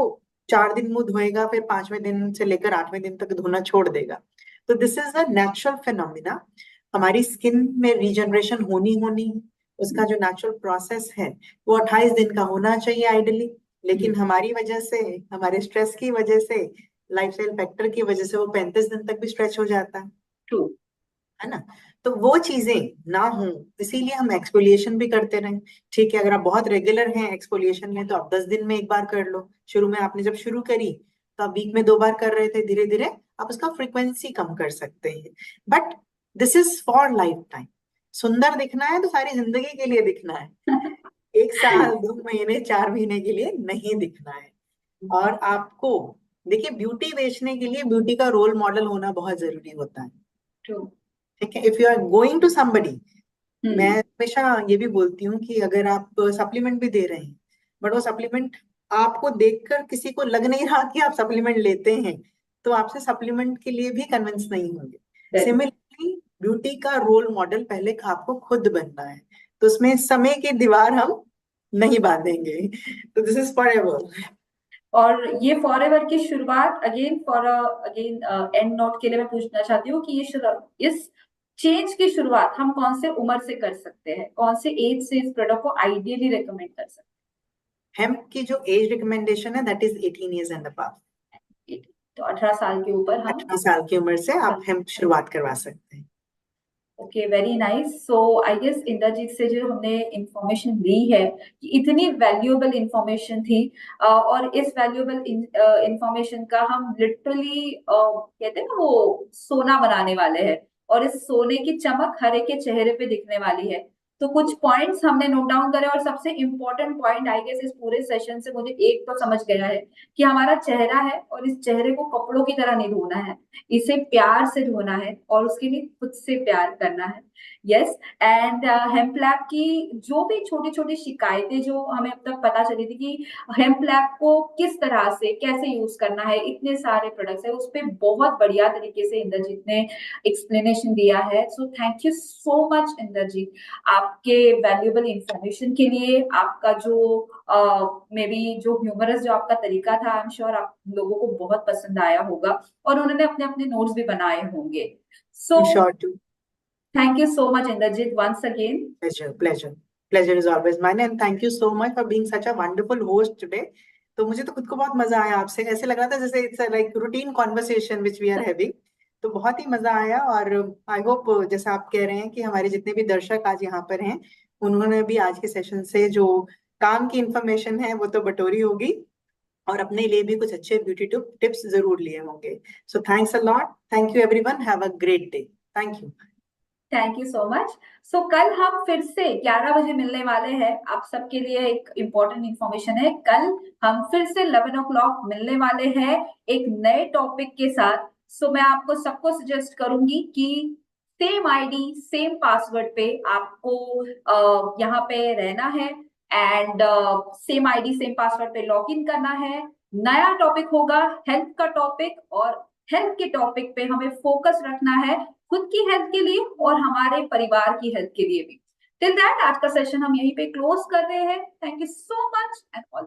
4 दिन मुंह धोएगा फिर 5वें दिन से लेकर 8वें दिन तक धोना छोड़ देगा। तो this is a natural phenomena. हमारी स्किन में रीजनरेशन होनी होनी उसका जो नेचुरल प्रोसेस है वो 28 दिन का होना चाहिए आइडली, लेकिन हमारी वजह से, हमारे स्ट्रेस की वजह से, लाइफस्टाइल फैक्टर की वजह से वो 35 दिन तक भी स्ट्रेच हो जाता है, ट्रू। है ना। तो वो चीजें ना हो इसीलिए हम एक्सफोलिएशन भी करते रहें। ठीक है, अगर आप बहुत रेगुलर हैं एक्सफोलिएशन में तो आप 10 दिन में एक बार कर लो। शुरू में आपने जब शुरू करी तो आप वीक में 2 बार कर रहे थे, धीरे धीरे आप उसका फ्रीक्वेंसी कम कर सकते हैं। But this is for life time. सुंदर दिखना है तो सारी जिंदगी के लिए दिखना है, 1 साल 2 महीने 4 महीने के लिए नहीं दिखना है। और आपको देखिए, ब्यूटी बेचने के लिए ब्यूटी का रोल मॉडल होना बहुत जरूरी होता है, ट्रू। ठीक है। If you are going to somebody, मैं हमेशा ये भी बोलती हूँ कि अगर आप सप्लीमेंट भी दे रहे हैं बट वो सप्लीमेंट आपको देखकर किसी को लग नहीं रहा कि आप सप्लीमेंट लेते हैं, तो आपसे सप्लीमेंट के लिए भी कन्विंस नहीं होंगे। सिमिलरली ब्यूटी का रोल मॉडल पहले आपको खुद बनना है, तो उसमें समय की दीवार हम नहीं बांधेंगे। तो दिस इज फॉर एवर। और ये फॉरएवर की शुरुआत अगेन एंड नोट के लिए मैं पूछना चाहती हूँ कि इस चेंज की शुरुआत हम कौन से उम्र से कर सकते हैं, कौन से एज से इस प्रोडक्ट को आइडियली रिकमेंड कर सकते हेम्प की जो एज रिकमेंडेशन है that is 18 years and above. हैं? तो 18 साल के ऊपर हम 18 साल की उम्र से आप हेम्प शुरुआत करवा सकते हैं। Okay, very nice. So I guess Indrajit से जो हमने इंफॉर्मेशन ली है कि इतनी वैल्यूएबल इंफॉर्मेशन थी, और इस वैल्यूएबल इंफॉर्मेशन का हम लिटरली कहते हैं ना वो सोना बनाने वाले हैं, और इस सोने की चमक हर एक के चेहरे पे दिखने वाली है। तो कुछ पॉइंट्स हमने नोट डाउन करे, और सबसे इम्पोर्टेंट पॉइंट आई गेस इस पूरे सेशन से मुझे एक तो समझ गया है कि हमारा चेहरा है, और इस चेहरे को कपड़ों की तरह नहीं धोना है, इसे प्यार से धोना है, और उसके लिए खुद से प्यार करना है। यस। एंड हेम्प लैब की जो भी छोटी छोटी शिकायतें जो हमें अब तक पता चली थी कि हेम्प लैब को किस तरह से कैसे यूज करना है, इतने सारे प्रोडक्ट्स है, उस पर बहुत बढ़िया तरीके से इंद्रजीत ने एक्सप्लेनेशन दिया है। So thank you so much Indrajit, आपके वैल्यूएबल इंफॉर्मेशन के लिए। आपका जो मे बी जो ह्यूमरस जो आपका तरीका था, आई एम श्योर आप लोगों को बहुत पसंद आया होगा, और उन्होंने अपने अपने नोट्स भी बनाए होंगे। So sure too. Thank you so much Indrajit once again. Pleasure, pleasure. Pleasure is always mine, and thank you so much for being such a wonderful host today. तो मुझे तो खुद को बहुत मजा आया आपसे, ऐसे लग रहा था जैसे it's like routine conversation which we are having. तो बहुत ही मजा आया, और आई होप जैसा आप कह रहे हैं कि हमारे जितने भी दर्शक आज यहाँ पर हैं उन्होंने भी आज के सेशन से जो काम की इंफॉर्मेशन है वो तो बटोरी होगी, और अपने लिए भी कुछ अच्छे ब्यूटी टिप्स जरूर लिए होंगे। So thanks a lot, thank you everyone, have a great day. Thank you. Thank you so much. So कल हम फिर से 11 बजे मिलने वाले हैं। आप सबके लिए एक इम्पोर्टेंट इंफॉर्मेशन है, कल हम फिर से 11 o'clock मिलने वाले हैं एक नए टॉपिक के साथ। सो मैं आपको सबको सजेस्ट करूंगी कि सेम आईडी सेम पासवर्ड पे आपको यहाँ पे रहना है, and same ID same password पे लॉग इन करना है। नया टॉपिक होगा हेल्थ का टॉपिक, और हेल्थ के टॉपिक पे हमें फोकस रखना है खुद की हेल्थ के लिए और हमारे परिवार की हेल्थ के लिए भी। टिल दैट आज का सेशन हम यहीं पे क्लोज कर रहे हैं। Thank you so much and all